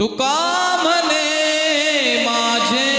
तुका म्हणे माझे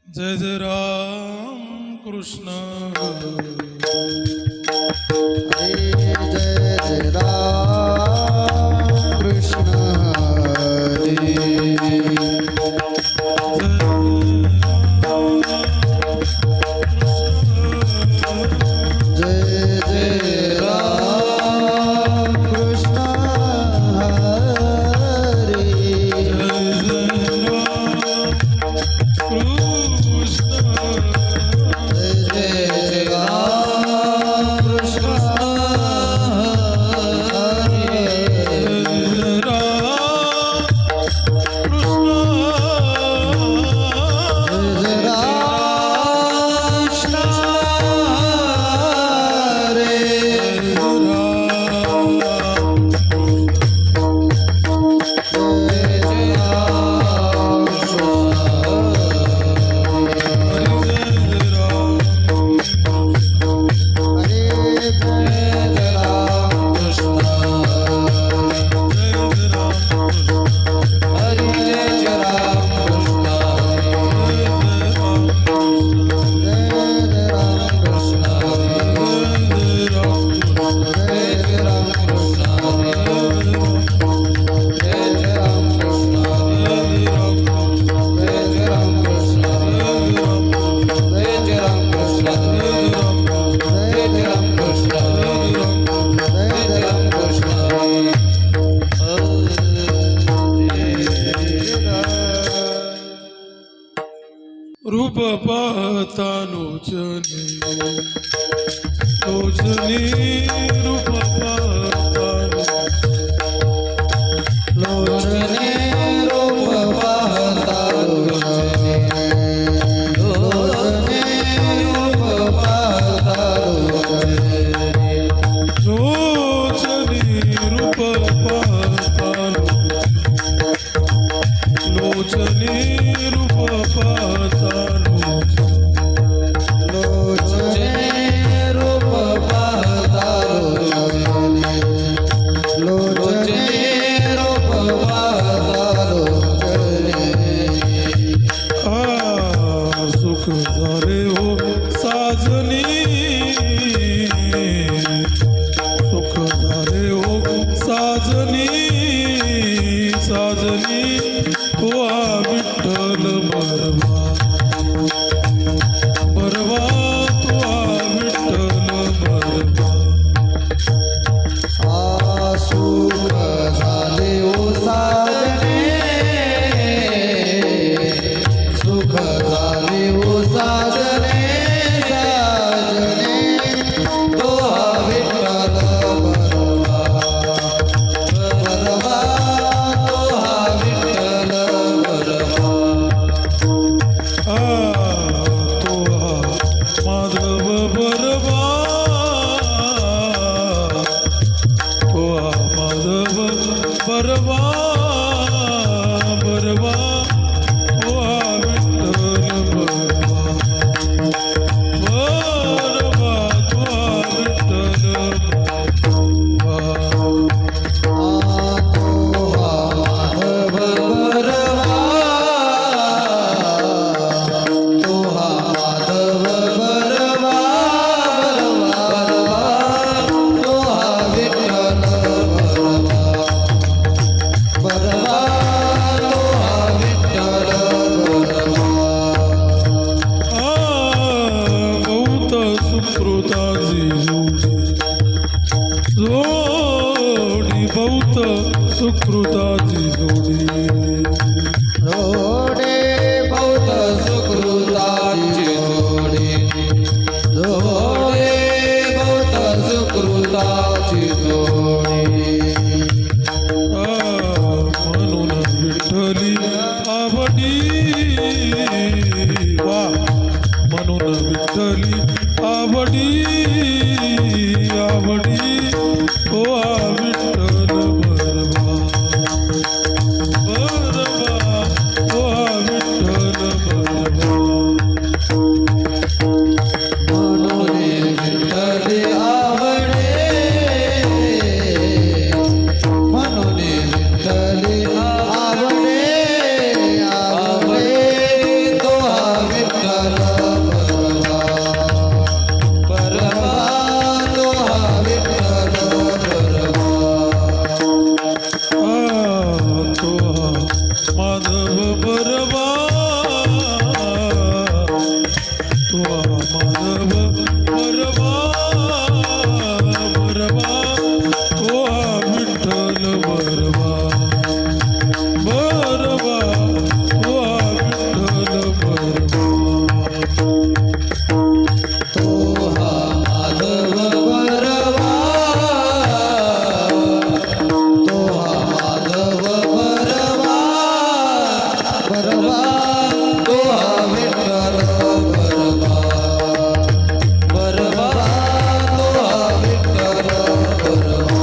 जय जय राम रूप पाहता लोचनी लोचनी रूप पाहता लोचने रूप पाहता लोचने लोचने रूप पाहता लोचनी रूप पाहता लोचनी रूप पाहता लोचने रूप पाहता लोचने रूप पाहता सुख झाले हो साजनी सुख झाले हो साजनी साजनी हो विठ्ठल बरवा बरवा तो विठ्ठल बरवा सुख झाले ओ साजने सुख झाले ओ साजने साजने तो विठ्ठल बरवा बरवा तो विठ्ठल बरवा तो माधव बरवा तो माधव बरवा बरवा तो विठ्ठल बरवा बरवा तो विठ्ठल बरवा माधव बरवा तो माधव बरवा बरवा तो विठ्ठल बरवा तो विठ्ठल बरवा बहुत सुकृताची जोडी बहुत सुकृताची जोडी जोडे बहुत सुकृताची जोडी जोडे बहुत सुकृताची जोडी म्हणून विठ्ठली आवडी वा म्हणून विठ्ठली आवडी आवडी हो विठ्ठल बरवा बरवा हो विठ्ठल बरवा म्हणून विठ्ठल आवडे म्हणून विठ्ठल आवडे आवडे तो विठ्ठल बरवा बरवा तो विठ्ठल बरवा तो माधव बरवा तो माधव बरवा बरवा तो विठ्ठल बरवा बरवा तो विठ्ठल बरवा तो माधव बरवा तो माधव बरवा बरवा तो विठ्ठल बरवा बरवा तो विठ्ठल बरवा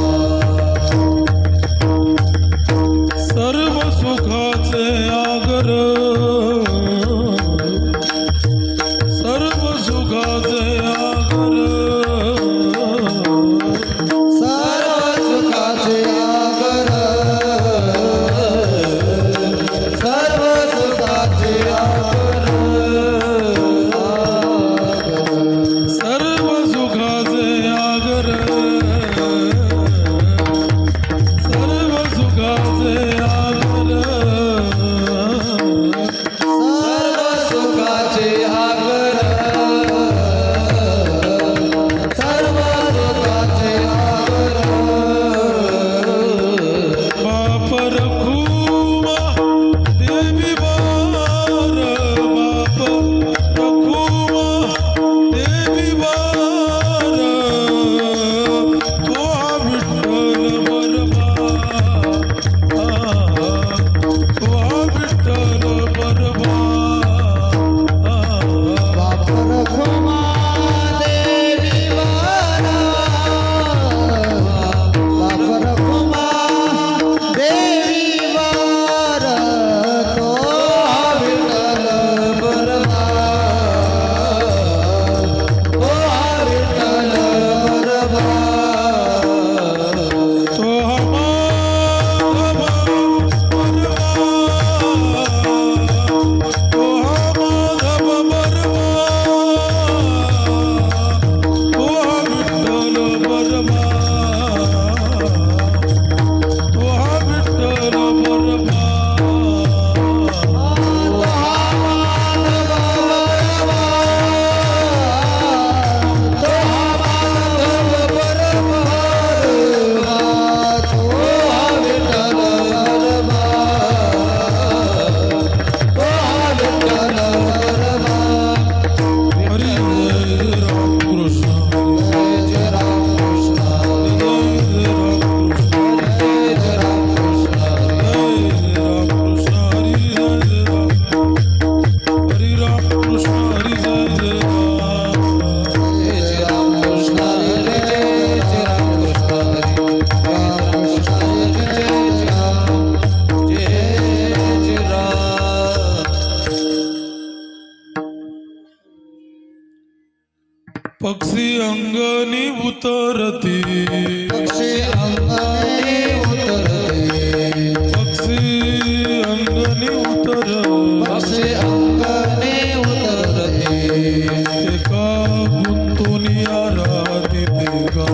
सर्व सुखाचे आगर सर्व सुखाचे आगर सर्व सुखाचे आगर सर्व सुखाचे आगर सर्व सुखाचे आगर सर्व सुखाचे आगर सर्व सुखाचे आगर सर्व सुखाचे आगर बापर खूमा देवी बार बाप पक्षी अंगणी उतरती पक्षी अंगणे उतरते पक्षी अंगणी उतर पक्षी अंगणे उतरते एका गुंतुनिया राती एका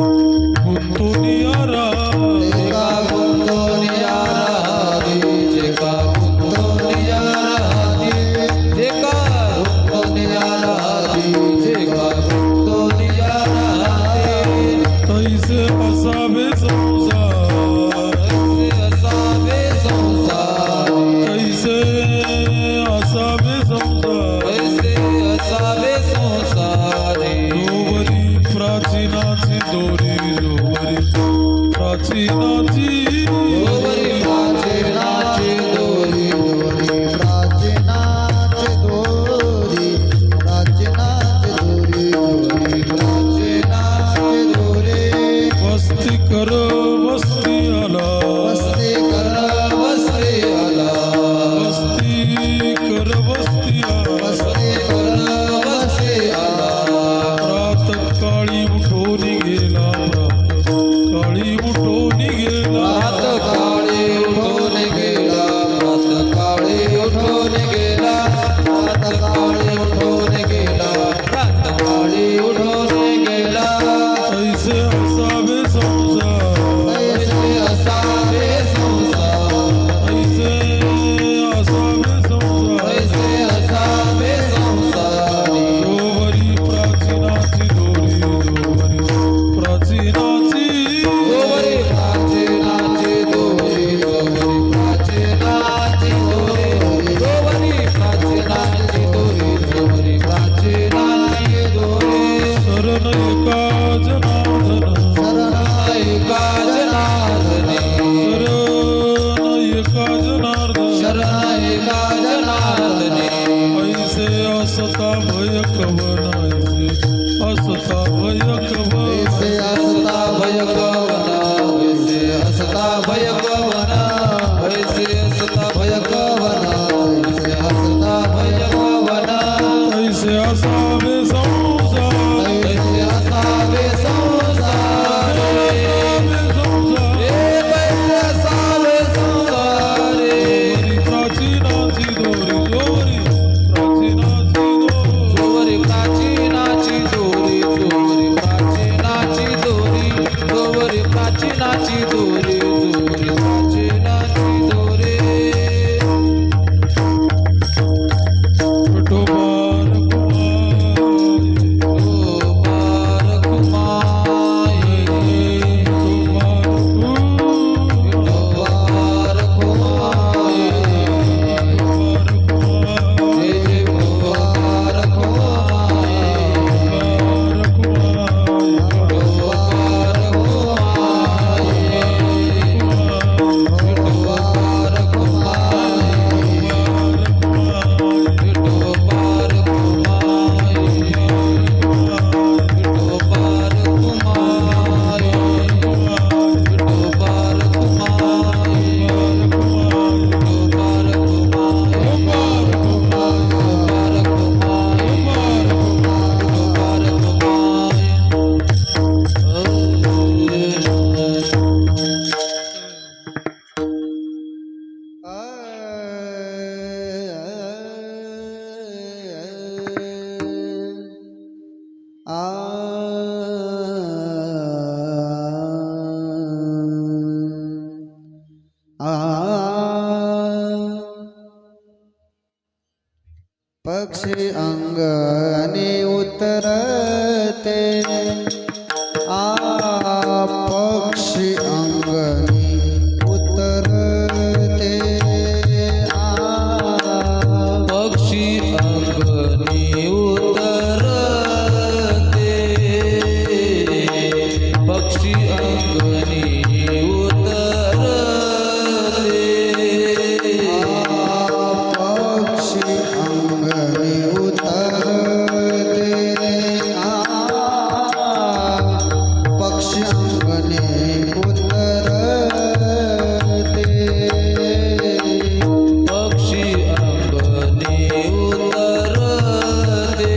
गुंतुनिया राती एका गुंतोनिया राहती एका गुंतोनिया राहती एका गुंतोनिया राहती एका गुंतोनिया राहती तैसे असावे संसार ऐसे असावे संसार तैसे असावे संसार ऐसे असावे संसारी जोवरी प्राचीनाची दोरी जोवरी प्राचीनाची गोवरी प्राचीनाची दोरी दोरी प्राचीनाची दोरी प्राचीनाची दोरी दोरी प्राचीनाची दोरी वस्ती कर वस्ती आला वस्ती कर वस्ती आला वस्ती कर वस्ती आला वस्ती कर वस्ती आला रात काळी उठून गेला रात काळी उठून गेला रात काळी उठून गेला रात काळी उठून गेला रात काळी उठून गेला रात काळी उठून गेला ऐसे असावे संसार ऐसे असावे संसार ऐसे असावे संसार ऐसे असावे संसारी जोवरी प्राचीनाची दोरी जोवरी प्राचीनाची गोवरी प्राचीनाची दोरी गोवरी प्राचीनाची दोरी गोवरी प्राचीनाची दोरी गोवरी प्राचीनाची दोरी शरण एका जनार्दन शरणायिका जनार्दने शरण एका जनार्दन शरणायिका जनार्दने ऐसे असता भय कवन ऐसे असता भय कवन ऐसे असता भय कवना ऐसे असता भय कवना ऐसे असता भय कवना ऐसे असता भय कवना ऐसे असावे संसार ऐसे असावे संसार असावे संसार ऐसे असावे संसार जोवरी प्राचीनाची दोरी जोवरी प्राचीनाची दोरी गोवरी प्राचीनाची दोरी गोवरी प्राचीनाची दोरी गोवरी प्राचीनाची दोरी विठोबार कुमारी ओ पार कुमाई विठोबार पार कुमाई कुमारी जय पार कुमाई पार पक्षी अंगणे उतरते पक्षी अंगणी उतरते पक्षी अंगणी उतरते पक्षी अंगणी उतरते पक्षी अंगणी उतरते पक्षी अंगणी उतरते पक्षी अंगणी उतरते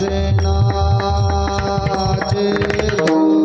नाचे नाचे दोरी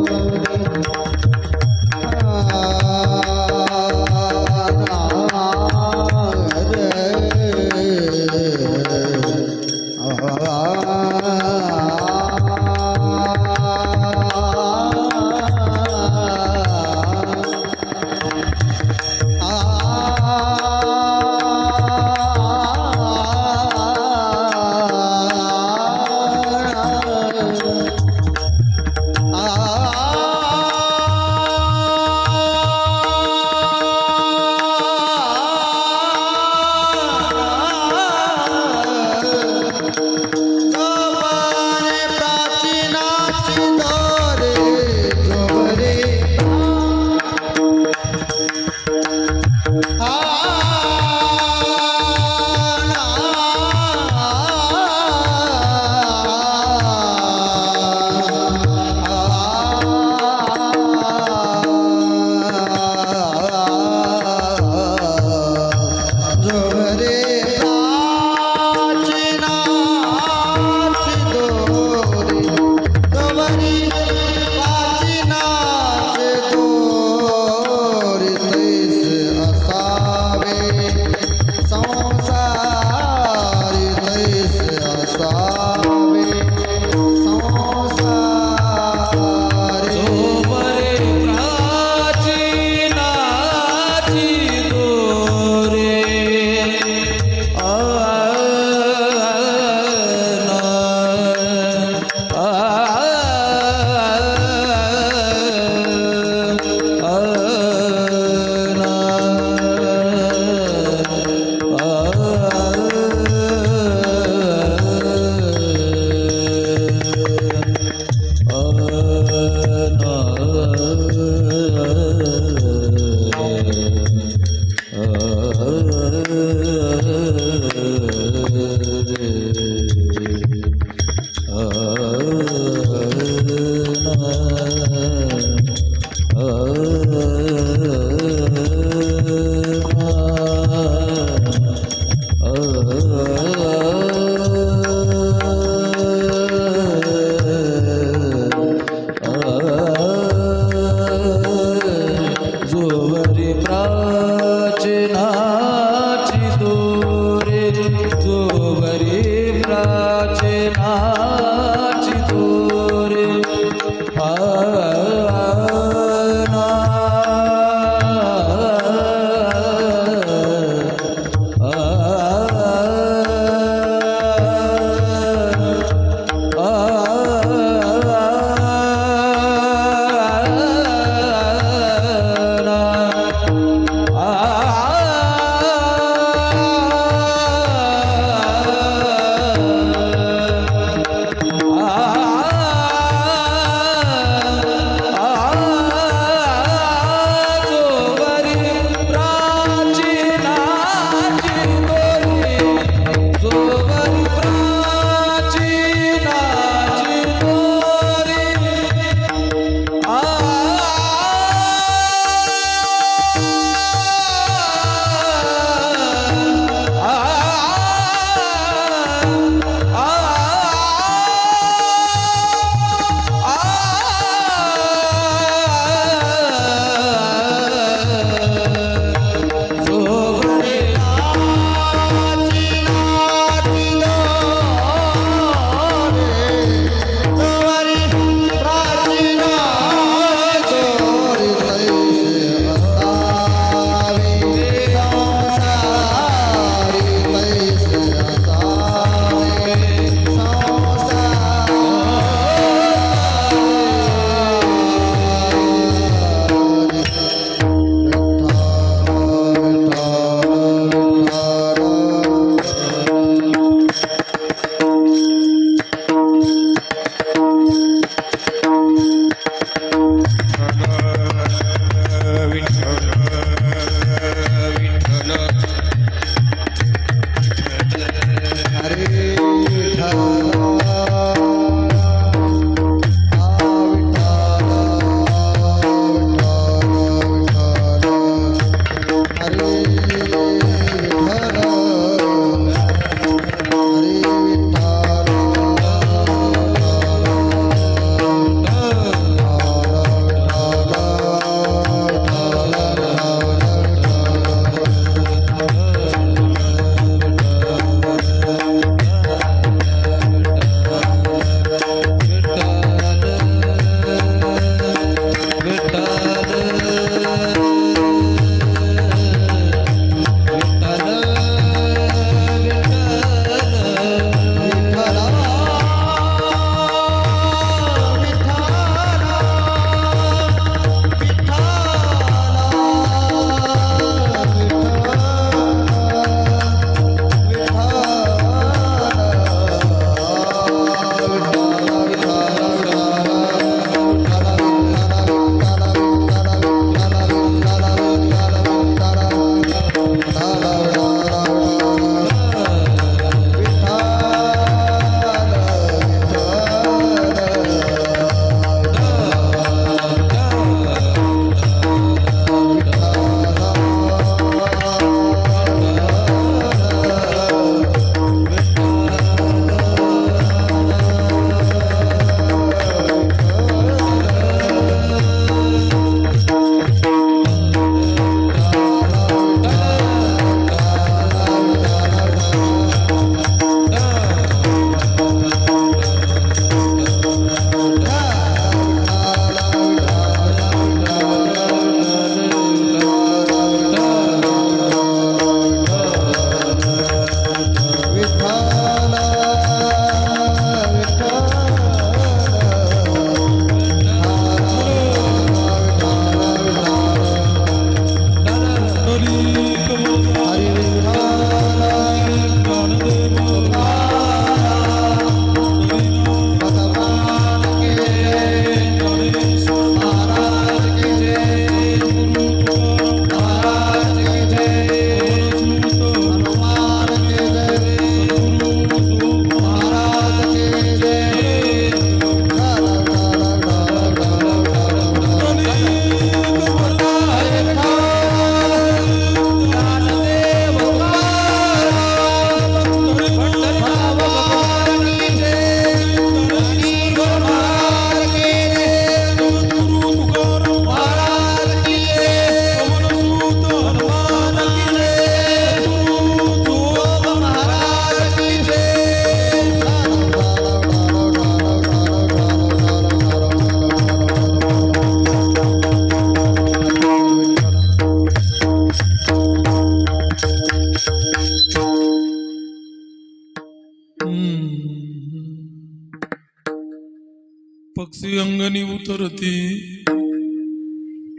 पक्षी अंगणी उतरती,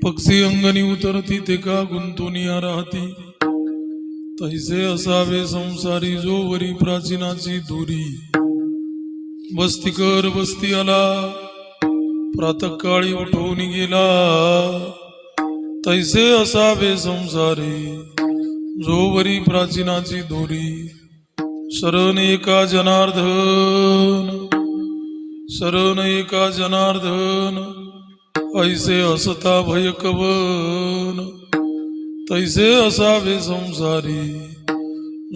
पक्षी अंगणी उतरती ते का गुंतून या राहती. तैसे असावे संसारी जो वरी प्राचीनाची दुरी. बस्ती कर बस्ती आला, प्रातःकाळी उठवून गेला. तैसे असावे संसारी जो वरी प्राचीनाची दोरी. शरण एका जनार्दन, शरण एका जनार्दन, ऐसे असता भय कवन. तैसे असावे संसारी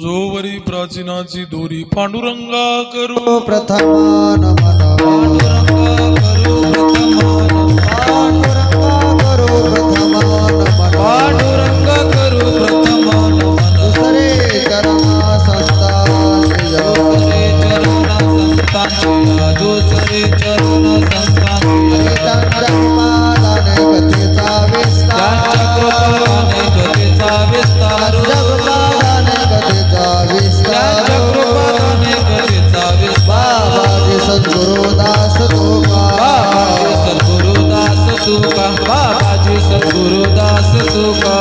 जो वरी प्राचीनाची दोरी. पांडुरंगा करू प्रथमान मन पांडुरंगा करू प्रथमान मन. पांडुरंग करू प्रथमान दुसरे चरणा संतांच्या दुसरे चरण संतांची त्यांच्या पादाने कथेचा विस्तार कथेचा विस्तार जगपादाने कथेचा विस्तार कथेचा विस्तार. बाबाजी सद्गुरुदास तुका सद्गुरुदास तुका, बाबाजी सद्गुरुदास तुका.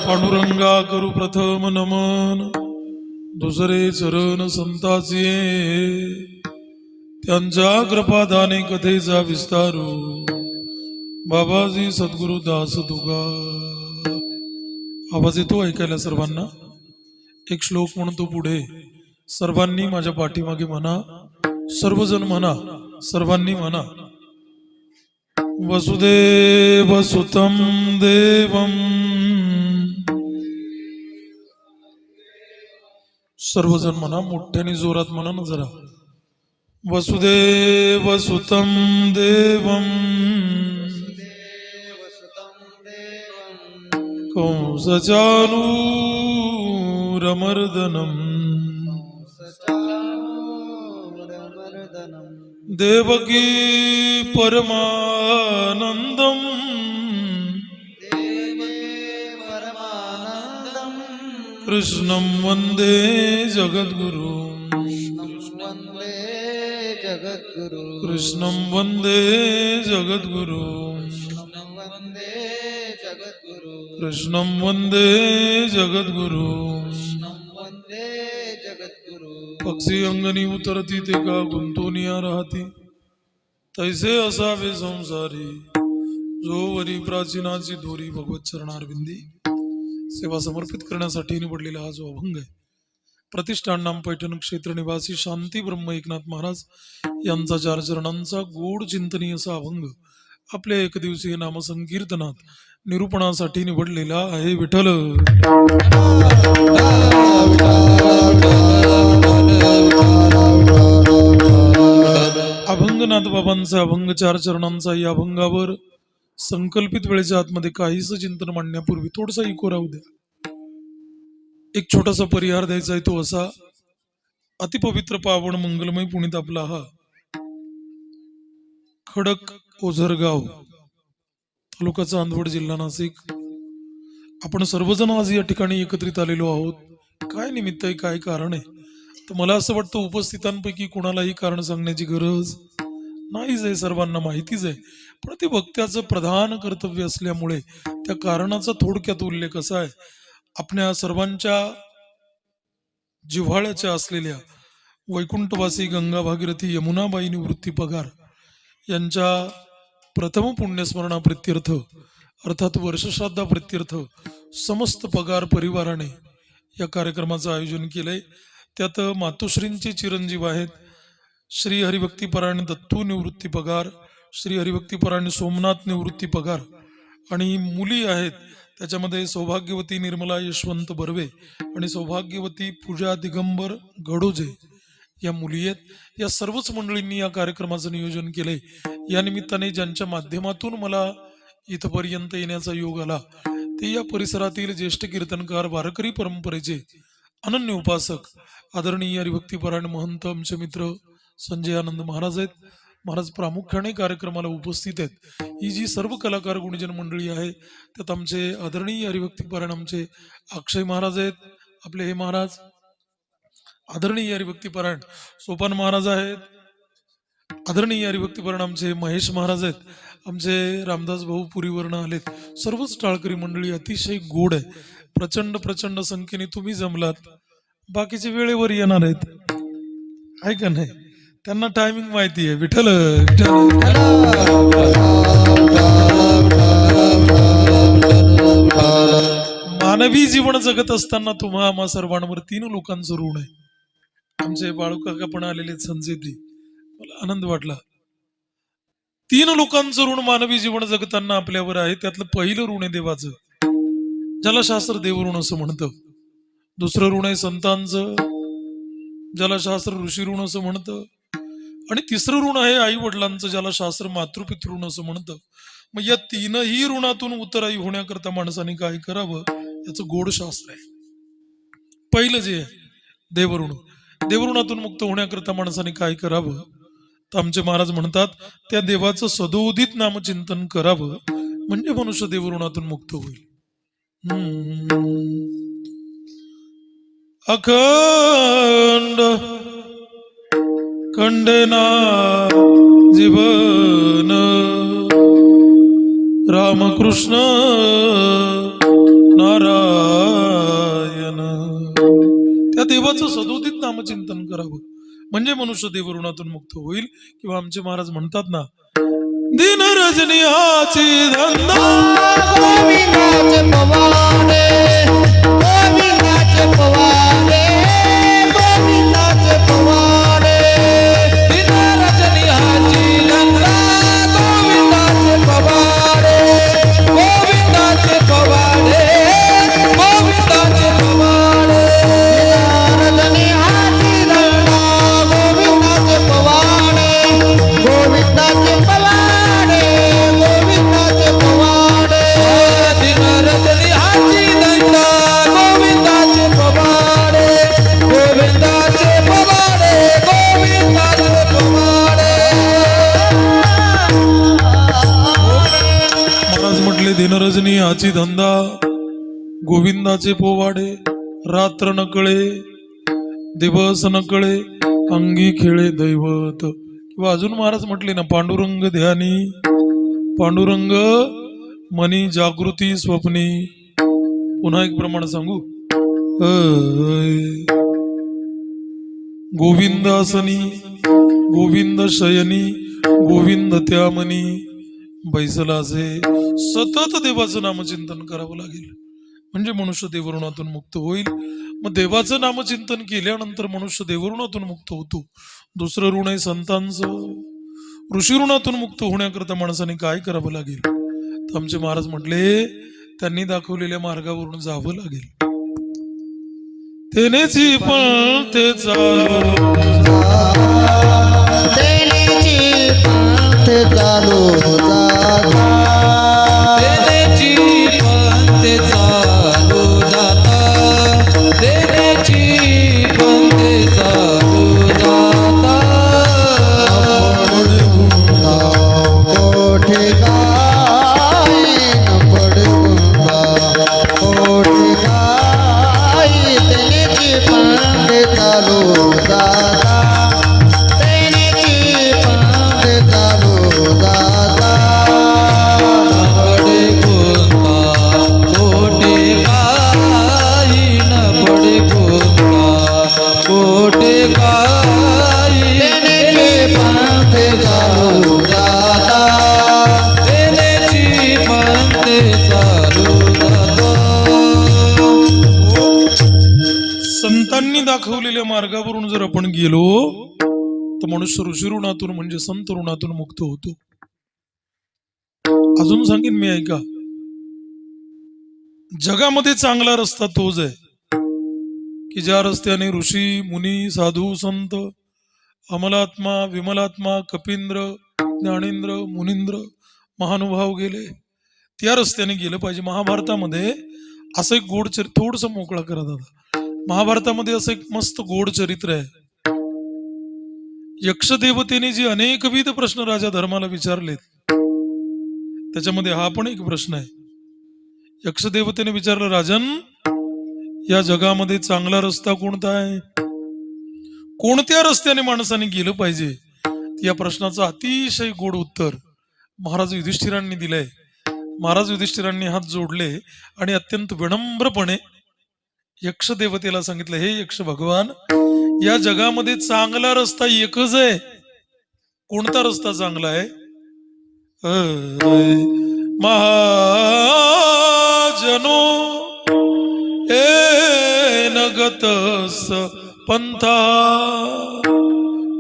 पांडुरंगा करू प्रथम नमन, दुसरे चरण संताचे त्यांच्या कृपादाने कथेचा विस्तारू. बाबाजी सद्गुरुदास तुका. आवाज येतो ऐकायला सर्वांना? एक श्लोक म्हणतो पुढे. सर्वांनी माझ्या पाठीमागे म्हणा, सर्वजण म्हणा, सर्वांनी म्हणा. वसुदेव सुतं देवं, सर्वजण म्हणा, मोठ्याने जोरात म्हणा ना जरा. वसुदेव सुतं देवं कंसचानूरमर्दनम् देवकी परमानन्दम् कृष्णं वन्दे जगद्गुरुम्. कृष्णं वन्दे जगद्गुरुम्. कृष्णं वन्दे जगद्गुरुम्. पक्षी अंगणी उतरती ते का गुंतून या राहती. तैसे असावे संसारी जो वरी प्राचीनाची दोरी. भगवत चरणारविंदी सेवा समर्पित करण्यासाठी निवडलेला हा जो अभंग आहे, प्रतिष्ठान नाम पैठण क्षेत्र निवासी शांती ब्रह्म एकनाथ महाराज यांचा 4 चरणांचा गोड चिंतनीय असा अभंग आपल्या एकदिवसीय नामसंकीर्तनात निरूपणासाठी निवडलेला आहे. विठ्ठल अभंगनाथ बाबांचा अभंग 4 चरणांचा. या अभंगावर संकल्पित वेळेच्या आतमध्ये काहीच चिंतन मांडण्यापूर्वी थोडासा इको राहू द्या. एक छोटासा परिहार द्यायचा आहे, तो असा. अतिपवित्र पावन मंगलमय पुणित आपला हा खडक ओझरगाव, तालुका चांदवड, जिल्हा नाशिक. आपण सर्वजण आज या ठिकाणी एकत्रित आलेलो आहोत. काय निमित्त आहे, काय कारण आहे? तर मला असं वाटतं उपस्थितांपैकी कोणालाही कारण सांगण्याची गरज नाहीच आहे, सर्वांना माहितीच आहे. पण ते वक्त्याचं प्रधान कर्तव्य असल्यामुळे त्या कारणाचा थोडक्यात उल्लेख असा आहे. आपल्या सर्वांच्या जिव्हाळ्याच्या असलेल्या वैकुंठवासी गंगा भागीरथी यमुनाबाई निवृत्ती पगार यांच्या प्रथम पुण्यस्मरणा प्रित्यर्थ, अर्थात वर्षश्राद्धा प्रित्यर्थ समस्त पगार परिवाराने या कार्यक्रमाचं आयोजन केलंय. त्यात मातोश्रींचे चिरंजीव आहेत श्री हरिभक्तीपरायण दत्तू निवृत्ती पगार, श्री हरिभक्तीपरायण सोमनाथ निवृत्ती पगार, आणि मुली आहेत त्याच्यामध्ये सौभाग्यवती निर्मला यशवंत बर्वे आणि सौभाग्यवती पूजा दिगंबर घडोजे या मुली आहेत. या सर्वच मंडळींनी या कार्यक्रमाचं नियोजन केलंय. या निमित्ताने ज्यांच्या माध्यमातून मला इथपर्यंत येण्याचा योग आला ते या परिसरातील ज्येष्ठ कीर्तनकार, वारकरी परंपरेचे अनन्य उपासक आदरणीय हरिभक्तीपरायण महंत आमचे मित्र संजय आनंद महाराज आहेत. महाराज प्रामुख्याने कार्यक्रमाला उपस्थित आहेत. ही जी सर्व कलाकार गुणीजन मंडळी आहे त्यात आमचे आदरणीय हरिभक्तीपरायण आमचे अक्षय महाराज आहेत, आपले हे महाराज. आदरणीय हरिभक्तीपरायण सोपान महाराज आहेत, आदरणीय हरिभक्तीपरण आमचे महेश महाराज आहेत, आमचे रामदास भाऊ पुरीवरनं आलेत. सर्वच टाळकरी मंडळी अतिशय गोड आहे. प्रचंड प्रचंड संख्येने तुम्ही जमलात. बाकीचे वेळेवर येणार आहेत, आहे का नाही? त्यांना टायमिंग माहिती आहे. विठ्ठल विठ्ठल. मानवी जीवन जगत असताना तुम्हा आम्हा सर्वांवर 3 लोकांचं ऋण आहे. आमचे बाळूकाका पण आलेले आहेत, संजेती. मला आनंद वाटला. 3 लोकांचं ऋण मानवी जीवन जगताना आपल्यावर आहे. त्यातलं पहिलं ऋण आहे देवाचं, ज्याला शास्त्र देवऋण असं म्हणतं. दुसरं ऋण आहे संतांचं, ज्याला शास्त्र ऋषी ऋण असं म्हणतं. आणि तिसरं ऋण आहे आई वडिलांचं, ज्याला शास्त्र मातृपितृ असं म्हणतं. मग या 3ही ऋणातून उतराई होण्याकरता माणसाने काय करावं, याचं गोड शास्त्र आहे. पहिलं जे आहे देवऋण, देवऋणातून मुक्त होण्याकरता माणसाने काय करावं, तर आमचे महाराज म्हणतात त्या देवाचं सदोदित नामचिंतन करावं, म्हणजे मनुष्य देवऋणातून मुक्त होईल. अखंड खंडना जीवन रामकृष्ण नारायण. त्या देवाचं सदोदित नामचिंतन करावं, म्हणजे मनुष्य देवऋणातून मुक्त होईल. किंवा आमचे महाराज म्हणतात ना, दिन रजनीची धंदा गोविंदाचे पवाडे, गोविंदाचे पवाडे, गोविंदाचे पवाडे. दिन रजनीची धंदा गोविंदाचे पवाडे, गोविंदाचे पवाडे, गोविंदाचे पवाडे. रजनीची धंदा गोविंदाचे पवाडे, गोविंदाचे पवाडे, गोविंदाचे पवाडे. दिन रजनीची धंदा गोविंदाचे पवाडे, गोविंदाचे पवाडे, गोविंदाचे पवाडे. महाराज म्हटले, दिनरजनी हाची धंदा गोविंदाचे पोवाडे. रात्र न कळे दिवस न कळे अंगी खेळे दैवत. किंवा अजून महाराज म्हटले ना, पांडुरंग ध्यानी पांडुरंग मनी जागृती स्वप्नी. पुन्हा एक प्रमाण सांगू, गोविंदासनी गोविंद शयनी गोविंद त्यामनी बैसलाचे. सतत देवाचं नामचिंतन करावं लागेल, म्हणजे मनुष्य देवऋणातून मुक्त होईल. मग देवाचं नामचिंतन केल्यानंतर मनुष्य देवऋणातून मुक्त होतो. दुसरं ऋण आहे संतांचं. ऋषी ऋणातून मुक्त होण्याकरता माणसाने काय करावं लागेल, तर आमचे महाराज म्हटले, त्यांनी दाखवलेल्या मार्गावरून जावं लागेल. तेनेची पण ते चालू तेनेची पंथ चालू जाता, तेनेची पंथ चालू जाता, तेनेची पंथ चालू जाता. कोठे गाई न पडगुंगा, कोठे गाई. तेनेची पंथ चालू जाता, तेनेची पंथ चालू जाता. पडे गुंगा, कोठे गाई न पडे गुंगा, कोठे गाई. तेनेची पंथ चालू जाता, तेनेची पंथ चालू जाता. संतांनी दाखवलेल्या मार्गावरून जर आपण गेलो तर मनुष्य ऋषी ऋणातून म्हणजे संत ऋणातून मुक्त होतो. अजून सांगेन मी, ऐका. जगामध्ये चांगला रस्ता तोच आहे की ज्या रस्त्याने ऋषी मुनी साधू संत अमलात्मा विमलात्मा कपिंद्र ज्ञानेंद्र मुनींद्र महानुभाव गेले. त्या रस्त्याने गेलं पाहिजे. महाभारतामध्ये असं एक गोड चरित्र, थोडस मोकळा करा दादा. महाभारतामध्ये असं एक मस्त गोड चरित्र आहे. यक्षदेवतेने जे अनेकविध प्रश्न राजा धर्माला विचारलेत, त्याच्यामध्ये हा पण एक प्रश्न आहे. यक्षदेवतेने विचारलं, राजन, या जगामध्ये चांगला रस्ता कोणता आहे? कोणत्या रस्त्याने माणसाने गेलं पाहिजे? या प्रश्नाचं अतिशय गोड उत्तर महाराज युधिष्ठिरांनी दिलंय. महाराज युधिष्ठिरांनी हात जोडले आणि अत्यंत विनम्रपणे यक्ष देवतेला सांगितलं, हे यक्ष भगवान, या जगामध्ये चांगला रस्ता एकच आहे. कोणता रस्ता चांगला आहे? महाजनो नगतस पंथा.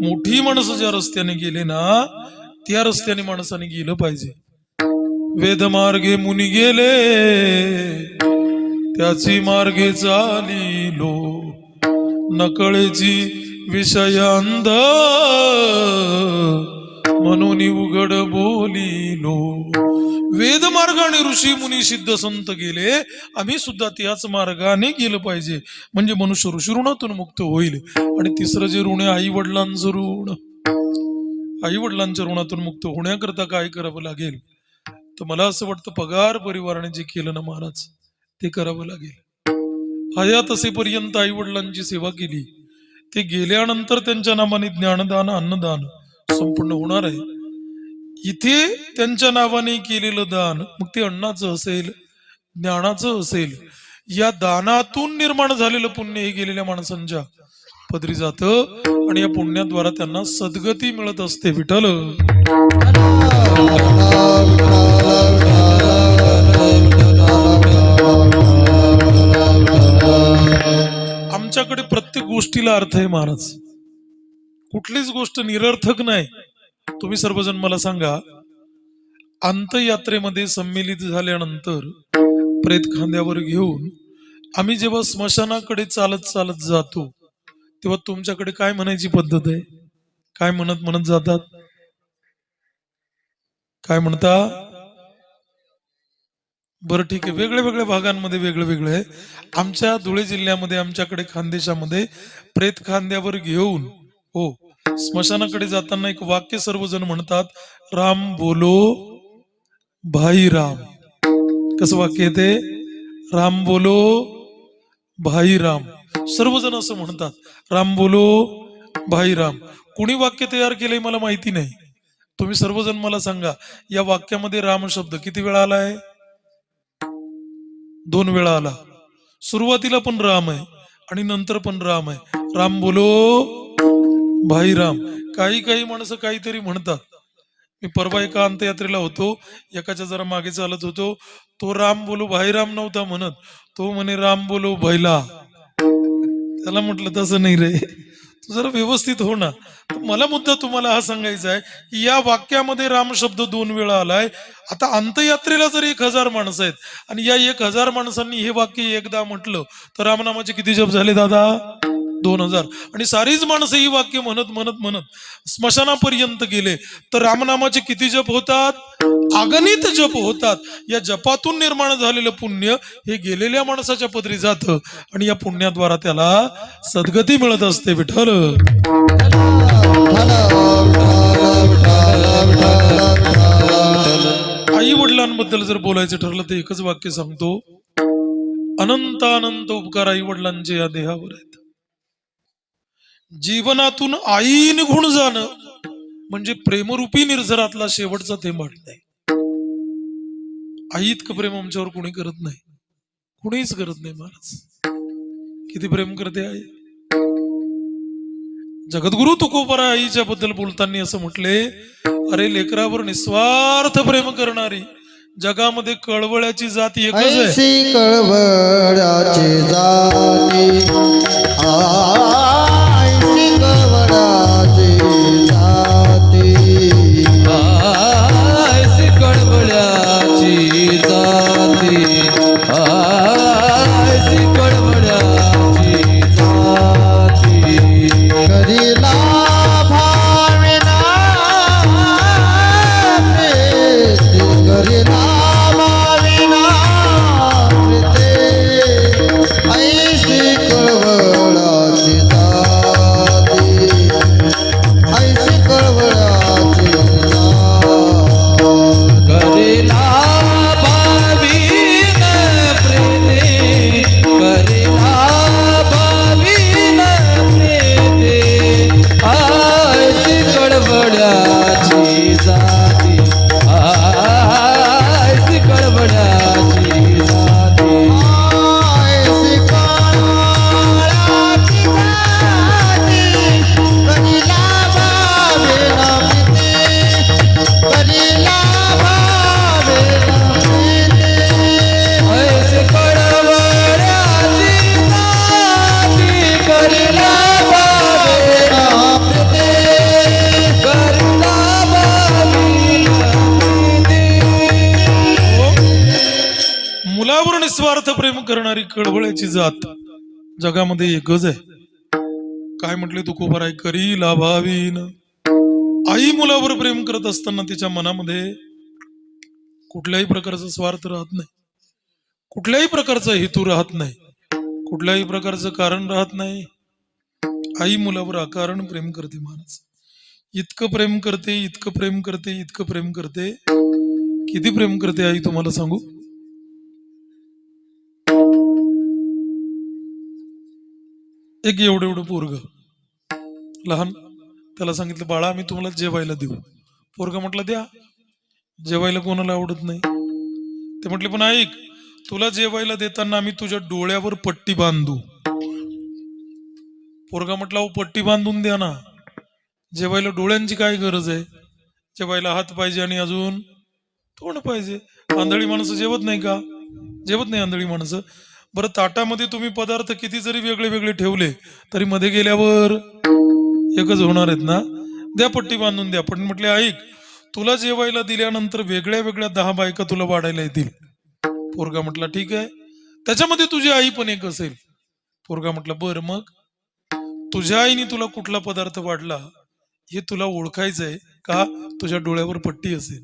मोठी माणसं ज्या रस्त्याने गेले ना त्या रस्त्याने माणसाने गेलं पाहिजे. वेदमार्गे मुनी गेले त्याची मार्गे चालिलो, नकळेची विषयांध म्हणून उघड बोलिलो. वेदमार्गाने ऋषी मुनी सिद्ध संत गेले, आम्ही सुद्धा त्याच मार्गाने गेलं पाहिजे, म्हणजे मनुष्य ऋषी ऋणातून मुक्त होईल. आणि तिसरं जे ऋण आहे आई वडिलांचं ऋण. आई वडिलांच्या ऋणातून मुक्त होण्याकरता काय करावं लागेल? तर मला असं वाटतं पगार परिवाराने जे केलं ना महाराज ते करावं लागेल. हयात असेपर्यंत आई वडिलांची सेवा केली, ते गेल्यानंतर त्यांच्या नावाने ज्ञानदान अन्नदान संपूर्ण होणार आहे. इथे त्यांच्या नावाने केलेलं दान, मग ते अन्नाचं असेल ज्ञानाचं असेल, या दानातून निर्माण झालेलं पुण्य हे गेलेल्या माणसांच्या पदरी जातं आणि या पुण्याद्वारा त्यांना सद्गती मिळत असते. विठ्ठल आमच्याकडे प्रत्येक गोष्टीला अर्थ आहे महाराज, कुठलीच गोष्ट निरर्थक नाही. तुम्ही सर्वजण मला सांगा, अंत्ययात्रेमध्ये संमिलित झाल्यानंतर प्रेत खांद्यावर घेऊन आम्ही जेव्हा स्मशानाकडे चालत चालत जातो तेव्हा तुमच्याकडे काय म्हणायची पद्धत आहे? काय म्हणत जातात? काय म्हणता? बरं ठीक आहे, वेगळ्या वेगळ्या भागांमध्ये वेगळं वेगळं आहे. आमच्या धुळे जिल्ह्यामध्ये आमच्याकडे खानदेशामध्ये प्रेत खांद्यावर घेऊन हो स्मशानाकडे जाताना एक वाक्य सर्वजण म्हणतात, राम बोलो भाई राम. कसं वाक्य आहे ते? राम बोलो भाई राम. सर्वजण असं म्हणतात, राम बोलो भाई राम. कोणी वाक्य तयार केलंय मला माहिती नाही. तुम्ही सर्वजण मला सांगा, या वाक्यामध्ये राम शब्द किती वेळा आलाय? 2 वेळा आला. सुरुवातीला पण राम आहे आणि नंतर पण राम आहे. राम बोलो भाई राम. काही माणसं काहीतरी म्हणतात. मी परवा एका अंत्ययात्रेला होतो, एकाच्या जरा मागे चालत होतो, तो राम बोलो भाई राम नव्हता म्हणत, तो म्हणे राम बोलो भैला. त्याला म्हटलं तसं नाही रे, तू जरा व्यवस्थित हो ना. मला मुद्दा तुम्हाला हा सांगायचा आहे की या वाक्यामध्ये राम शब्द 2 वेळा आलाय. आता अंत्ययात्रेला जर 1000 माणसं आहेत आणि या 1000 माणसांनी हे वाक्य एकदा म्हटलं तर रामनामाचे किती जप झाले दादा? 2000. आणि सारीच माणसं ही वाक्य म्हणत म्हणत म्हणत स्मशानापर्यंत गेले तर रामनामाचे किती जप होतात? अगणित जप होतात. या जपातून निर्माण झालेलं पुण्य हे गेलेल्या माणसाच्या पदरी जातं आणि या पुण्याद्वारा त्याला सद्गती मिळत असते. विठ्ठल आई वडिलांबद्दल जर बोलायचं ठरलं तर एकच वाक्य सांगतो, अनंत अनंत उपकार आई वडिलांचे या देहावर आहेत. जीवनातून आई निघून जाणं म्हणजे प्रेमरूपी निर्झरातला शेवटचा थेंब नाही. आई इतकं प्रेम आमच्यावर कोणी करत नाही, कुणीच करत नाही. महाराज किती प्रेम करते आई. जगद्गुरु तुकोबरा आईच्या बद्दल बोलताना असं म्हटले, अरे लेकरावर निस्वार्थ प्रेम करणारी जगामध्ये कळवळ्याची जाती एकच आहे. ऐसी कळवळ्याची जाती, ऐसी कळवळ्याची जाती, ऐसी कळवळ्याची जाती, ऐसी कळवळ्याची जाती. करीला भाविना प्रीती, करीला भाविना प्रीती, ऐसी कळवळाची जाती. पदार्थ प्रेम करणारी कळवळ्याची जात जगामध्ये एकच आहे. काय म्हटले तुकोबाराय, करी लाभावीन. आई मुलावर प्रेम करत असताना तिच्या मनामध्ये कुठल्याही प्रकारचा स्वार्थ राहत नाही, कुठल्याही प्रकारचा हेतू राहत नाही, कुठल्याही प्रकारचं कारण राहत नाही. आई मुलावर अकारण प्रेम करते महाराज. इतकं प्रेम करते, इतकं प्रेम करते, इतकं प्रेम करते. किती प्रेम करते आई तुम्हाला सांगू. एक एवढं एवढं पोरग लहान, त्याला सांगितलं बाळा आम्ही तुम्हाला जेवायला देऊ. पोरगा म्हटलं द्या. जेवायला कोणाला आवडत नाही. ते म्हटले पण ऐक, तुला जेवायला देताना आम्ही तुझ्या डोळ्यावर पट्टी बांधू. पोरगा म्हटला अहो पट्टी बांधून द्या ना, जेवायला डोळ्यांची काय गरज आहे. जेवायला हात पाहिजे आणि अजून तोंड पाहिजे. आंधळी माणसं जेवत नाही का? जेवत नाही आंधळी माणसं. बरं ताटामध्ये तुम्ही पदार्थ किती जरी वेगळे वेगळे ठेवले तरी मध्ये गेल्यावर एकच होणार आहेत ना. द्या पट्टी बांधून द्या. पण म्हटले ऐक, तुला जेवायला दिल्यानंतर वेगळ्या वेगळ्या 10 बायका तुला वाढायला येतील. पोरगा म्हटला ठीक आहे, त्याच्यामध्ये तुझी आई पण एक असेल. पोरगा म्हटला बर मग तुझ्या आईने तुला कुठला पदार्थ वाढला हे तुला ओळखायचंय का? तुझ्या डोळ्यावर पट्टी असेल.